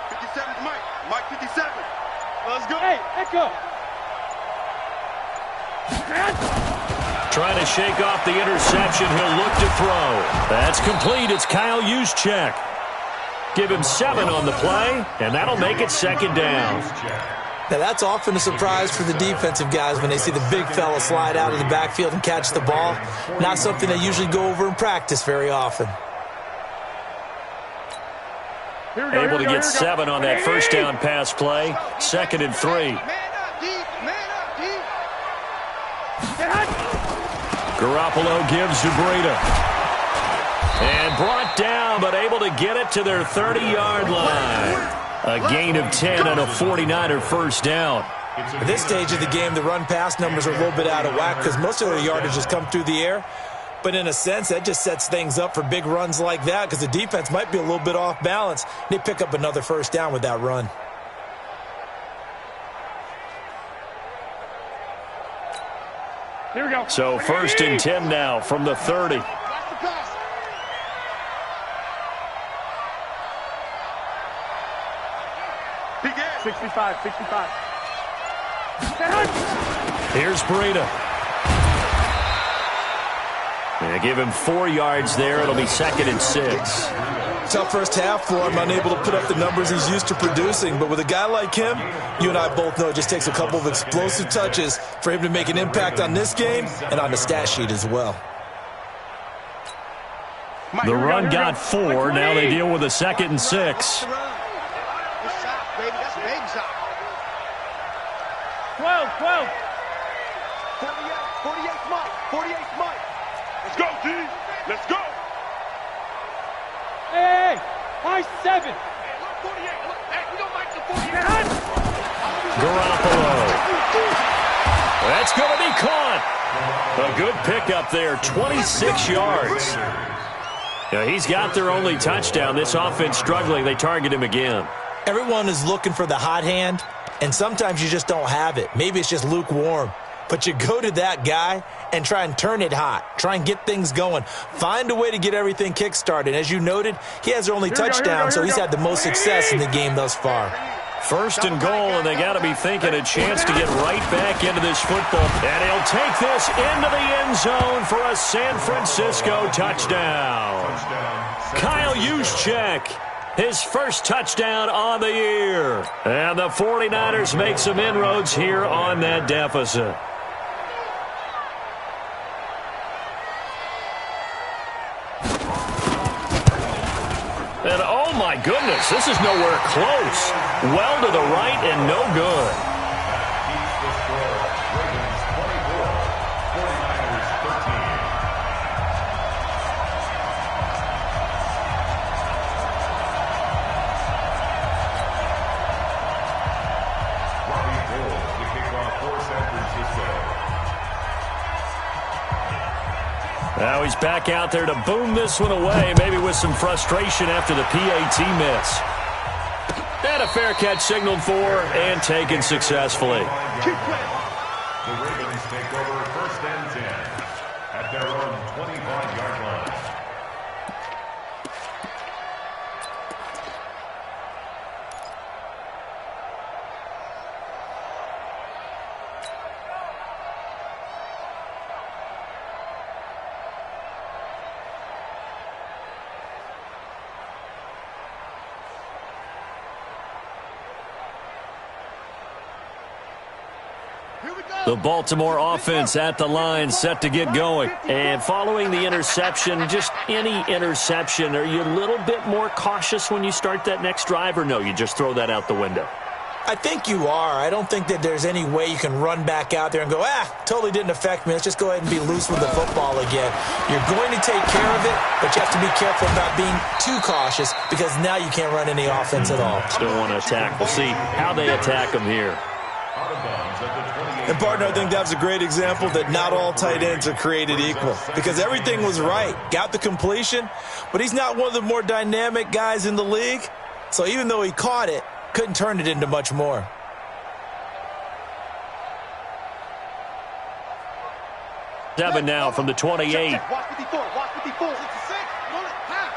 Speaker 6: 57's Mike. Mike 57. Let's go.
Speaker 3: Hey, let's go.
Speaker 1: Trying to shake off the interception. He'll look to throw. That's complete. It's Kyle Juszczyk. Give him 7 on the play, and that'll make it 2nd down.
Speaker 2: Now, that's often a surprise for the defensive guys when they see the big fella slide out of the backfield and catch the ball. Not something they usually go over in practice very often.
Speaker 1: Able to get 7 on that first down pass play. 2nd and 3.
Speaker 3: Man up, D.
Speaker 1: Garoppolo gives to Breida. And brought down, but able to get it to their 30-yard line. A gain of 10 on a 49er first down.
Speaker 2: At this stage of the game, the run-pass numbers are a little bit out of whack because most of their yardage has come through the air. But in a sense, that just sets things up for big runs like that because the defense might be a little bit off balance. They pick up another first down with that run.
Speaker 3: Here we go.
Speaker 1: So 1st and 10 now from the 30.
Speaker 3: Watch the pass.
Speaker 6: He gets
Speaker 3: 65.
Speaker 1: Here's Breida. And give him 4 yards there. It'll be 2nd and 6.
Speaker 2: Tough first half for him, unable to put up the numbers he's used to producing. But with a guy like him, you and I both know it just takes a couple of explosive touches for him to make an impact on this game and on the stat sheet as well.
Speaker 1: The run got 4. Now they deal with a 2nd and 6.
Speaker 3: Good shot, baby. That's a baby shot. 12. 48 Mike.
Speaker 6: Let's go, D. Let's go.
Speaker 3: Hey, high 7.
Speaker 6: Look, 48. Look, hey, we don't like the 48.
Speaker 1: Garoppolo. That's going to be caught. A good pickup there, 26 yards. Yeah, he's got their only touchdown. This offense struggling. They target him again.
Speaker 2: Everyone is looking for the hot hand, and sometimes you just don't have it. Maybe it's just lukewarm. But you go to that guy and try and turn it hot. Try and get things going. Find a way to get everything kick-started. As you noted, he has their only touchdown, so he's had the most success in the game thus far.
Speaker 1: 1st and goal, and they got to be thinking a chance to get right back into this football. And he'll take this into the end zone for a San Francisco touchdown. Kyle Juszczyk, his first touchdown on the year. And the 49ers make some inroads here on that deficit. And oh my goodness, this is nowhere close. Well to the right and no good.
Speaker 5: Keeps the score. Ravens 24, 49ers 13. Robbie Gould to kick off for San Francisco.
Speaker 1: Now he's back out there to boom this one away, maybe with some frustration after the PAT miss. And a fair catch signaled for and taken successfully.
Speaker 5: The Ravens take over 1st and 10 at their own 25-yard line.
Speaker 4: The Baltimore offense at the line, set to get going. And following the interception, just any interception, are you a little bit more cautious when you start that next drive, or no, you just throw that out the window?
Speaker 2: I think you are. I don't think that there's any way you can run back out there and go, totally didn't affect me. Let's just go ahead and be loose with the football again. You're going to take care of it, but you have to be careful about being too cautious because now you can't run any offense at all.
Speaker 4: Still want to attack. We'll see how they attack them here.
Speaker 2: And, partner, I think that's a great example that not all tight ends are created equal because everything was right. Got the completion, but he's not one of the more dynamic guys in the league. So even though he caught it, couldn't turn it into much more.
Speaker 4: Seven now from the 28.
Speaker 3: Watch 54. Watch 54. 66. Half.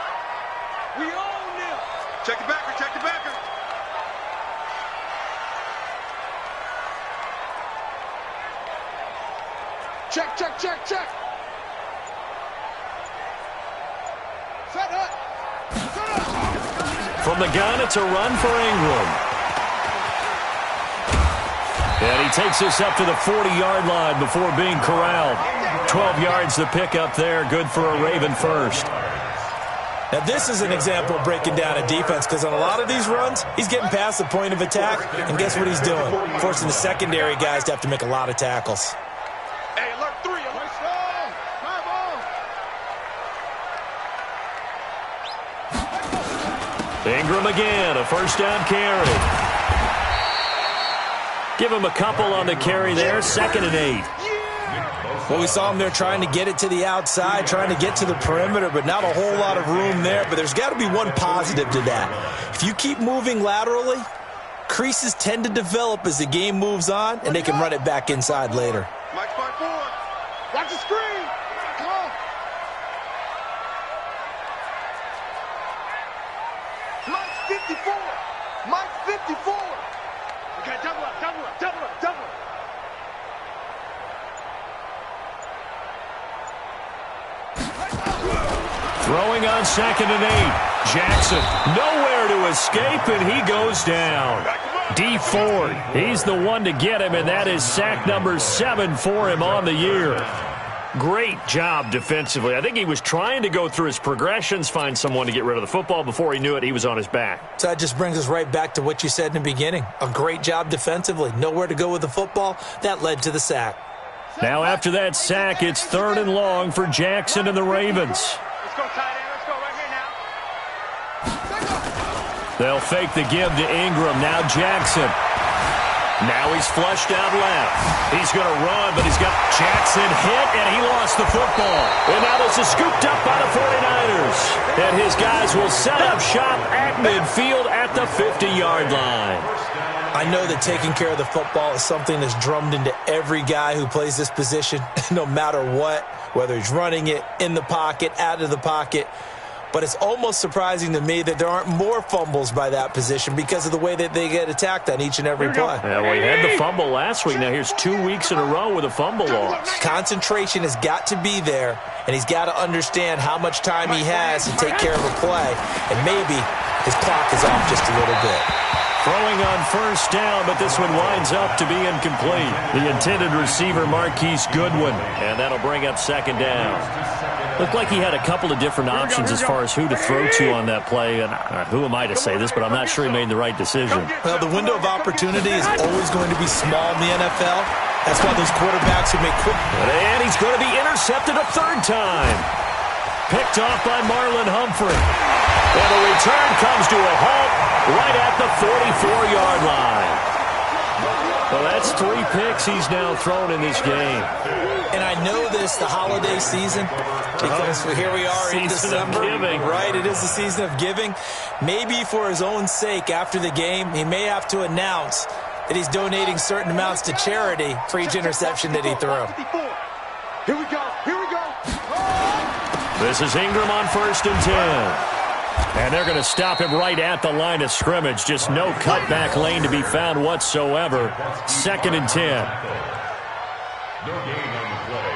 Speaker 3: We own them.
Speaker 6: Check the backer. Check the backer.
Speaker 3: Check. Set up.
Speaker 4: From the gun, it's a run for Ingram. And he takes us up to the 40-yard line before being corralled. 12 yards to pick up there. Good for a Raven first.
Speaker 2: Now, this is an example of breaking down a defense because on a lot of these runs, he's getting past the point of attack, and guess what he's doing? Forcing the secondary guys to have to make a lot of tackles.
Speaker 3: Hey, alert 3. Alert strong. Come on.
Speaker 4: Ingram again, a first down carry. Give him a couple on the carry there, 2nd and 8.
Speaker 2: Well, we saw him there trying to get it to the outside, trying to get to the perimeter, but not a whole lot of room there. But there's got to be one positive to that. If you keep moving laterally, creases tend to develop as the game moves on, and they can run it back inside later.
Speaker 6: Mike's 5-4.
Speaker 3: Watch the screen. Come on. Mike's 54. Mike's 54. Okay, double up.
Speaker 4: Throwing on 2nd and 8. Jackson nowhere to escape, and he goes down. D Ford, he's the one to get him, and that is sack number 7 for him on the year. Great job defensively. I think he was trying to go through his progressions, find someone to get rid of the football. Before he knew it, he was on his back.
Speaker 2: So that just brings us right back to what you said in the beginning. A great job defensively. Nowhere to go with the football. That led to the sack.
Speaker 4: Now after that sack, it's 3rd and long for Jackson and the Ravens.
Speaker 3: Let's go, tight end. Let's go right here now.
Speaker 4: They'll fake the give to Ingram. Now Jackson. Now he's flushed out left. He's going to run, but he's got Jackson hit, and he lost the football. And now this is scooped up by the 49ers. And his guys will set up shop at midfield at the 50-yard line.
Speaker 2: I know that taking care of the football is something that's drummed into every guy who plays this position, no matter what, whether he's running it, in the pocket, out of the pocket. But it's almost surprising to me that there aren't more fumbles by that position because of the way that they get attacked on each and every play.
Speaker 4: Yeah, well, he had the fumble last week. Now here's 2 weeks in a row with a fumble loss.
Speaker 2: Concentration has got to be there, and he's got to understand how much time he has to take care of a play. And maybe his clock is off just a little bit.
Speaker 4: Throwing on first down, but this one winds up to be incomplete. The intended receiver, Marquise Goodwin, and that'll bring up 2nd down. Looked like he had a couple of different options as far as who to throw to on that play. And who am I to say this, but I'm not sure he made the right decision.
Speaker 2: Well, the window of opportunity is always going to be small in the NFL. That's why those quarterbacks who make quick.
Speaker 4: And he's going to be intercepted a 3rd time. Picked off by Marlon Humphrey. And the return comes to a halt right at the 44-yard line. Well, that's 3 picks he's now thrown in this game.
Speaker 2: And I know this, the holiday season, because here we are in December.
Speaker 4: Season of giving.
Speaker 2: Right, it is the season of giving. Maybe for his own sake, after the game, he may have to announce that he's donating certain amounts to charity for each interception that he threw.
Speaker 3: Here we go.
Speaker 4: This is Ingram on 1st and 10. And they're going to stop him right at the line of scrimmage. Just no cutback lane to be found whatsoever. 2nd and 10.
Speaker 5: No gain on the play.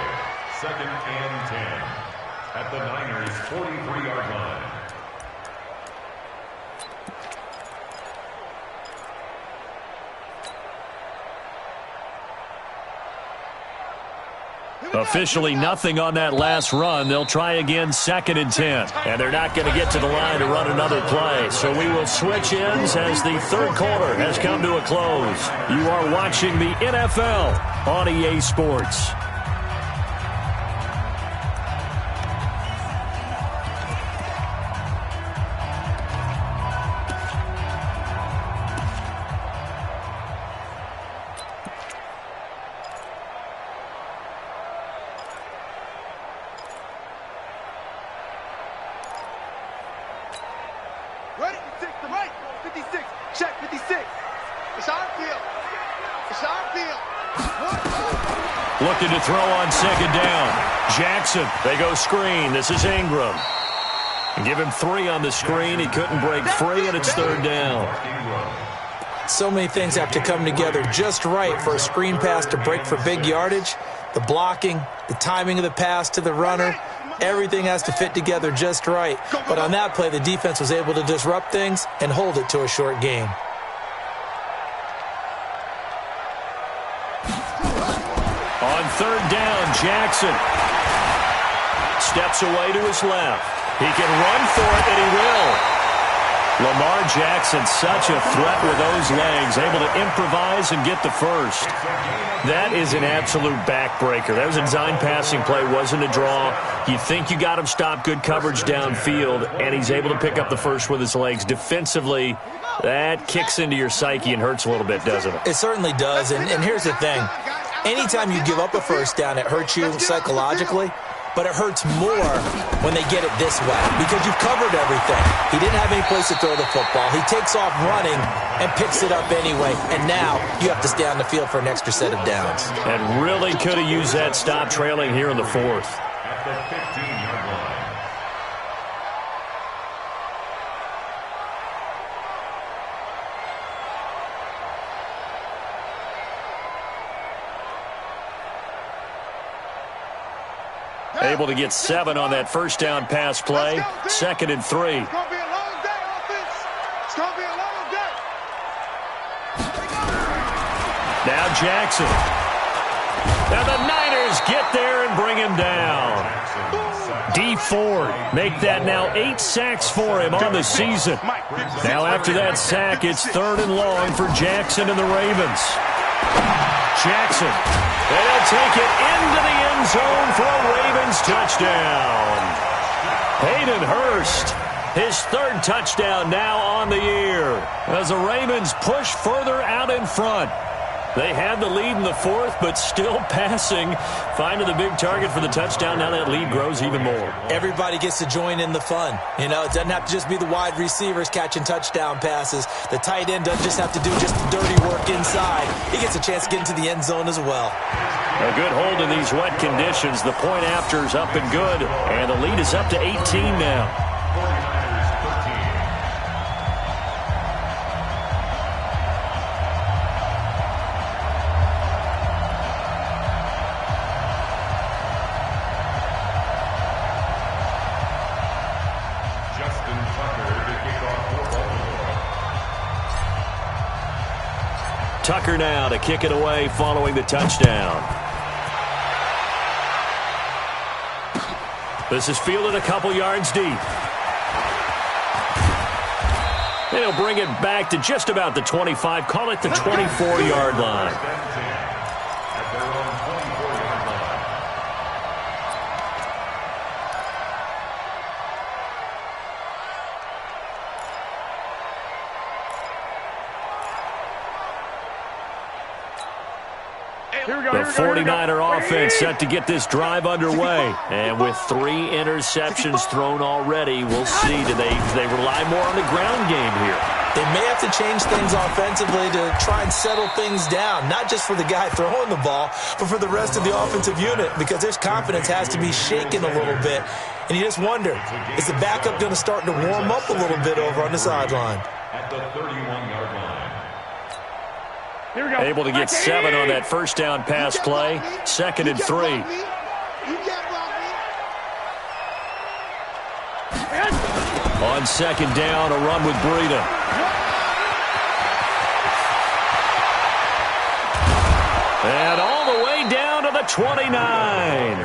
Speaker 5: 2nd and 10 at the Niners' 43-yard line.
Speaker 4: Officially nothing on that last run. They'll try again, 2nd and 10. And they're not going to get to the line to run another play. So we will switch ends as the third quarter has come to a close. You are watching the NFL on EA Sports.
Speaker 3: Ready? 6 to right. 56. Check 56. It's our field. It's our field.
Speaker 4: Looking to throw on 2nd down. Jackson, they go screen. This is Ingram. Give him 3 on the screen. He couldn't break free, and it's 3rd down.
Speaker 2: So many things have to come together just right for a screen pass to break for big yardage. The blocking, the timing of the pass to the runner, everything has to fit together just right. But on that play, the defense was able to disrupt things and hold it to a short gain.
Speaker 4: On 3rd down, Jackson steps away to his left. He can run for it, and he will. Lamar Jackson, such a threat with those legs, able to improvise and get the first. That is an absolute backbreaker. That was a design passing play, wasn't a draw. You think you got him stopped, good coverage downfield, and he's able to pick up the first with his legs. Defensively, that kicks into your psyche and hurts a little bit, doesn't it?
Speaker 2: It certainly does, and here's the thing. Anytime you give up a first down, it hurts you psychologically. But it hurts more when they get it this way because you've covered everything. He didn't have any place to throw the football. He takes off running and picks it up anyway. And now you have to stay on the field for an extra set of downs.
Speaker 4: And really could have used that stop trailing here in the 4th.
Speaker 5: At the 15-yard line.
Speaker 4: Able to get 7 on that first down pass play. 2nd and 3.
Speaker 3: It's going to be a long day, offense. It's going to be a long day.
Speaker 4: Now Jackson. Now the Niners get there and bring him down. D Ford make that now 8 sacks for him on the season. Now after that sack, it's 3rd and long for Jackson and the Ravens. Jackson, and he'll take it into the end zone for a Ravens touchdown. Hayden Hurst, his 3rd touchdown now on the year as the Ravens push further out in front. They had the lead in the 4th, but still passing, finding the big target for the touchdown. Now that lead grows even more.
Speaker 2: Everybody gets to join in the fun. You know, it doesn't have to just be the wide receivers catching touchdown passes. The tight end doesn't just have to do just the dirty work inside. He gets a chance to get into the end zone as well.
Speaker 4: A good hold in these wet conditions. The point after is up and good, and the lead is up to 18 now. Tucker now to kick it away following the touchdown. This is fielded a couple yards deep. And he'll bring it back to just about the 25. Call it the 24-yard line. The 49er offense set to get this drive underway. And with 3 interceptions thrown already, we'll see. Do they rely more on the ground game here?
Speaker 2: They may have to change things offensively to try and settle things down, not just for the guy throwing the ball, but for the rest of the offensive unit, because his confidence has to be shaken a little bit. And you just wonder, is the backup going to start to warm up a little bit over on the sideline?
Speaker 5: At the 31-yard line.
Speaker 4: Able to get 7 on that first down pass play. 2nd and 3. On 2nd down, a run with Breida. And all the way down to the
Speaker 1: 29.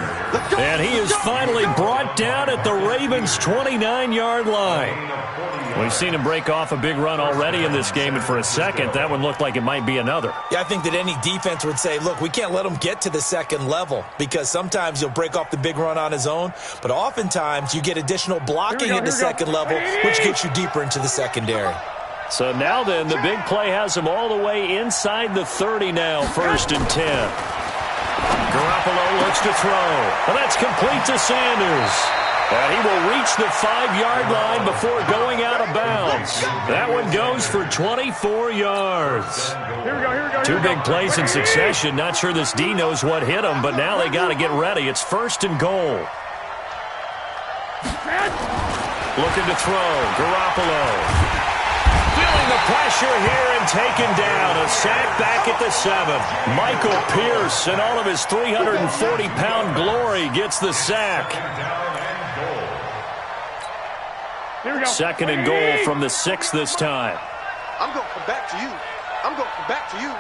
Speaker 1: And he is finally brought down at the Ravens' 29-yard line.
Speaker 4: We've seen him break off a big run already in this game, and for a second, that one looked like it might be another.
Speaker 2: Yeah, I think that any defense would say, look, we can't let him get to the second level because sometimes he'll break off the big run on his own, but oftentimes you get additional blocking into second level, which gets you deeper into the secondary.
Speaker 4: So now then, the big play has him all the way inside the 30 now, 1st and 10.
Speaker 1: Garoppolo looks to throw. And that's complete to Sanders. And he will reach the 5-yard line before going out of bounds. That one goes for 24 yards.
Speaker 3: Here we go.
Speaker 1: Two big plays in succession. Not sure this D knows what hit him, but now they got to get ready. It's 1st and goal. Looking to throw. Garoppolo. Feeling the pressure here and taken down. A sack back at the 7. Michael Pierce and all of his 340-pound glory gets the sack.
Speaker 3: Here we go.
Speaker 1: 2nd and goal from the 6 this time.
Speaker 3: I'm going to come back to you. I'm going to come back to you.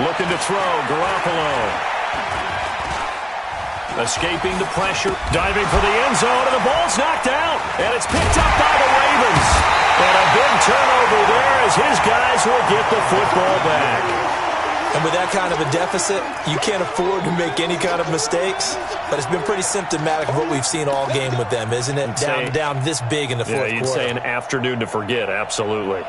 Speaker 1: Looking to throw. Garoppolo. Escaping the pressure. Diving for the end zone, and the ball's knocked out. And it's picked up by the Ravens. And a big turnover there as his guys will get the football back.
Speaker 2: And with that kind of a deficit, you can't afford to make any kind of mistakes. But it's been pretty symptomatic of what we've seen all game with them, isn't it? Down this big in the fourth quarter.
Speaker 4: You'd say an afternoon to forget, absolutely.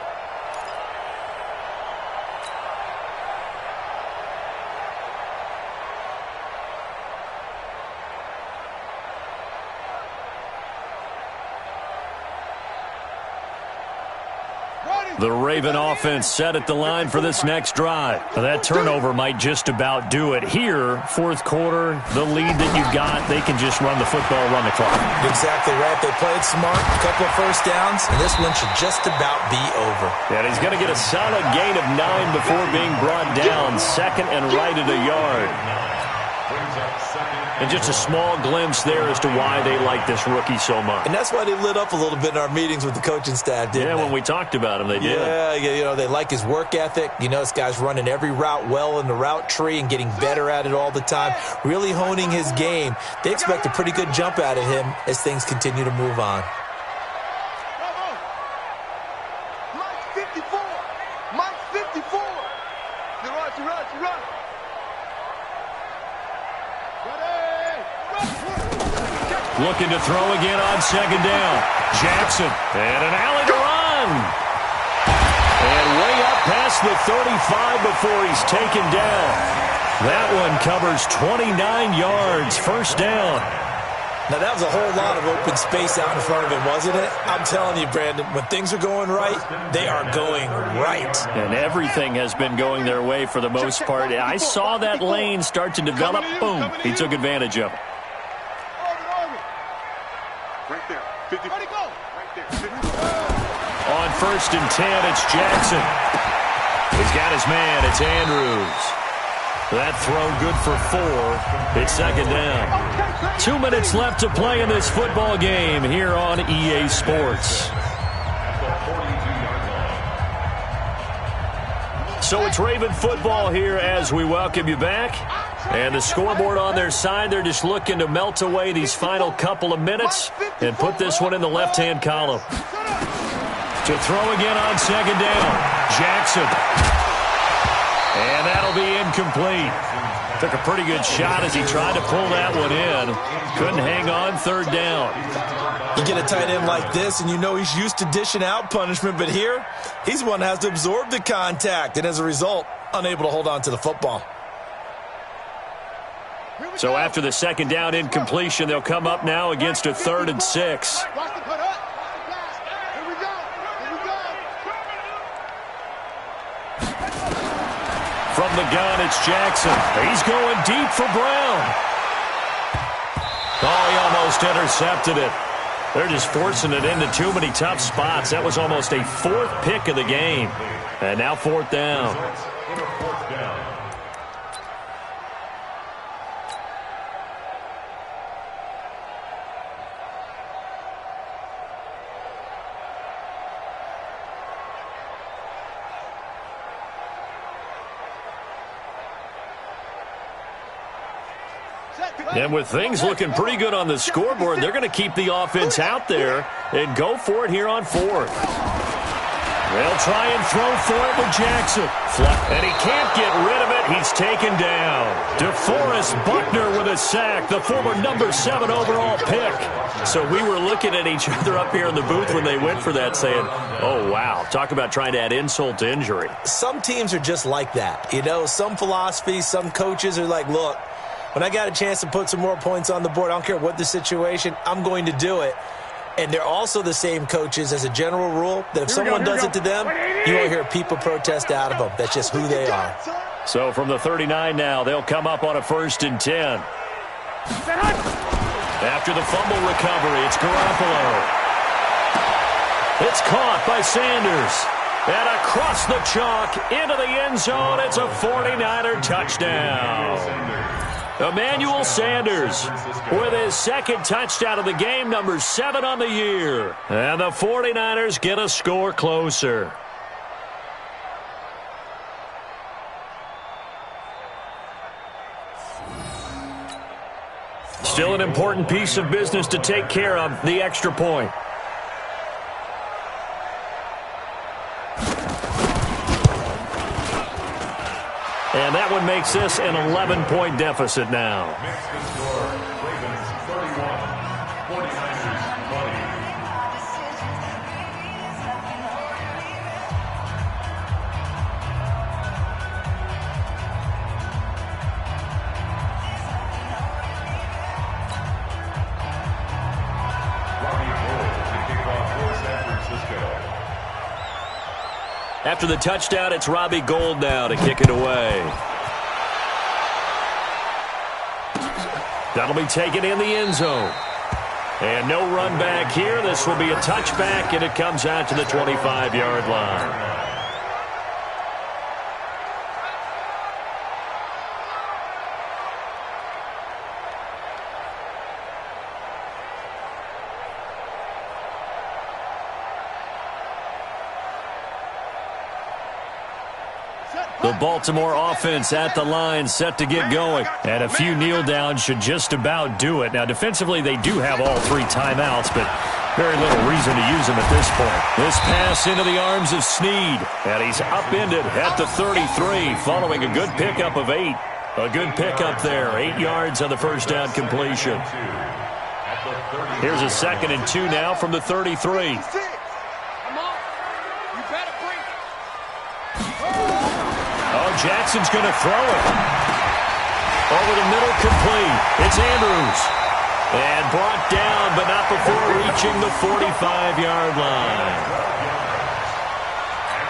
Speaker 4: The Raven offense set at the line for this next drive. That turnover might just about do it. Here, fourth quarter, the lead that you've got, they can just run the football, run the clock.
Speaker 2: Exactly right. They played smart, a couple of first downs, and this one should just about be over.
Speaker 1: And he's going to get a solid gain of 9 before being brought down. 2nd and right at a yard. And just a small glimpse there as to why they like this rookie so much.
Speaker 2: And that's why they lit up a little bit in our meetings with the coaching staff, didn't they?
Speaker 1: Yeah, when we talked about him, they did.
Speaker 2: Yeah, they like his work ethic. You know, this guy's running every route well in the route tree and getting better at it all the time, really honing his game. They expect a pretty good jump out of him as things continue to move on.
Speaker 3: Mike 54. Mike 54. Run.
Speaker 1: Looking to throw again on 2nd down. Jackson. And an alley to run. And way up past the 35 before he's taken down. That one covers 29 yards. 1st down.
Speaker 2: Now, that was a whole lot of open space out in front of him, wasn't it? I'm telling you, Brandon, when things are going right, they are going right.
Speaker 4: And everything has been going their way for the most part. I saw that lane start to develop. Boom. He took advantage of it.
Speaker 3: Right there. 50. Ready, go. Right there. 50.
Speaker 1: On 1st and 10, it's Jackson. He's got his man. It's Andrews. That throw good for 4. It's 2nd down. 2 minutes left to play in this football game here on EA Sports. So it's Raven football here as we welcome you back. And the scoreboard on their side, they're just looking to melt away these final couple of minutes and put this one in the left-hand column. To throw again on 2nd down. Jackson. And that'll be incomplete. Took a pretty good shot as he tried to pull that one in. Couldn't hang on 3rd down.
Speaker 2: You get a tight end like this, and you know he's used to dishing out punishment, but here, he's the one that has to absorb the contact, and as a result, unable to hold on to the football.
Speaker 1: So after the 2nd down incompletion, they'll come up now against a 3rd and 6. From the gun, it's Jackson. He's going deep for Brown. Oh, he almost intercepted it.
Speaker 4: They're just forcing it into too many tough spots. That was almost a fourth pick of the game. And now fourth down.
Speaker 5: In a fourth down.
Speaker 4: And with things looking pretty good on the scoreboard, they're going to keep the offense out there and go for it here on fourth. They'll try and throw for it with Jackson. And he can't get rid of it. He's taken down. DeForest Buckner with a sack, the former number 7 overall pick. So we were looking at each other up here in the booth when they went for that saying, oh, wow, talk about trying to add insult to injury.
Speaker 2: Some teams are just like that. You know, some philosophies, some coaches are like, look, when I got a chance to put some more points on the board, I don't care what the situation, I'm going to do it. And they're also the same coaches as a general rule that if someone does it to them, you won't hear people protest out of them. That's just who they are.
Speaker 4: So from the 39 now, they'll come up on a 1st and 10. After the fumble recovery, it's Garoppolo. It's caught by Sanders. And across the chalk into the end zone, it's a 49er touchdown. Emmanuel Sanders with his second touchdown of the game, number 7 on the year. And the 49ers get a score closer. Still an important piece of business to take care of, the extra point. And that one makes this an 11-point deficit now.
Speaker 5: Makes the score. Ravens 31, 49ers 20. Robbie Gould to kick off for San Francisco.
Speaker 4: After the touchdown, it's Robbie Gould now to kick it away. That'll be taken in the end zone. And no run back here. This will be a touchback, and it comes out to the 25-yard line. The Baltimore offense at the line, set to get going. And a few kneel downs should just about do it. Now, defensively, they do have all 3 timeouts, but very little reason to use them at this point. This pass into the arms of Snead. And he's upended at the 33, following a good pickup of 8. A good pickup there. 8 yards on the first down completion. Here's a 2nd and 2 now from the 33. Jackson's going to throw it. Over the middle, complete. It's Andrews. And brought down, but not before reaching the 45-yard line.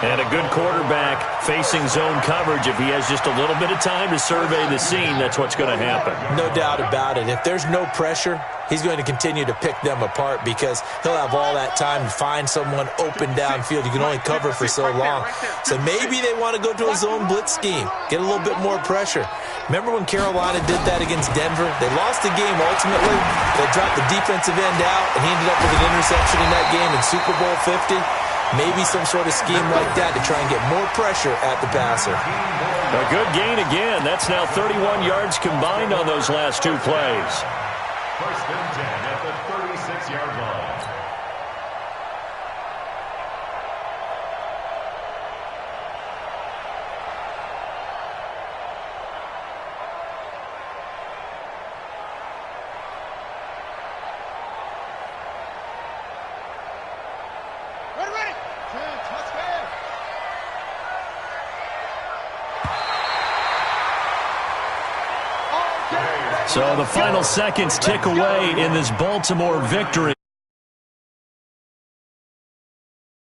Speaker 4: And a good quarterback facing zone coverage. If he has just a little bit of time to survey the scene, that's what's going to happen.
Speaker 2: No doubt about it. If there's no pressure, he's going to continue to pick them apart because he'll have all that time to find someone open downfield. You can only cover for so long. So maybe they want to go to a zone blitz scheme, get a little bit more pressure. Remember when Carolina did that against Denver? They lost the game ultimately. They dropped the defensive end out, and he ended up with an interception in that game in Super Bowl 50. Maybe some sort of scheme like that to try and get more pressure at the passer.
Speaker 4: A good gain again. That's now 31 yards combined on those last 2 plays.
Speaker 5: 1st and 10 at the 36-yard line.
Speaker 4: So the final seconds tick away in this Baltimore victory.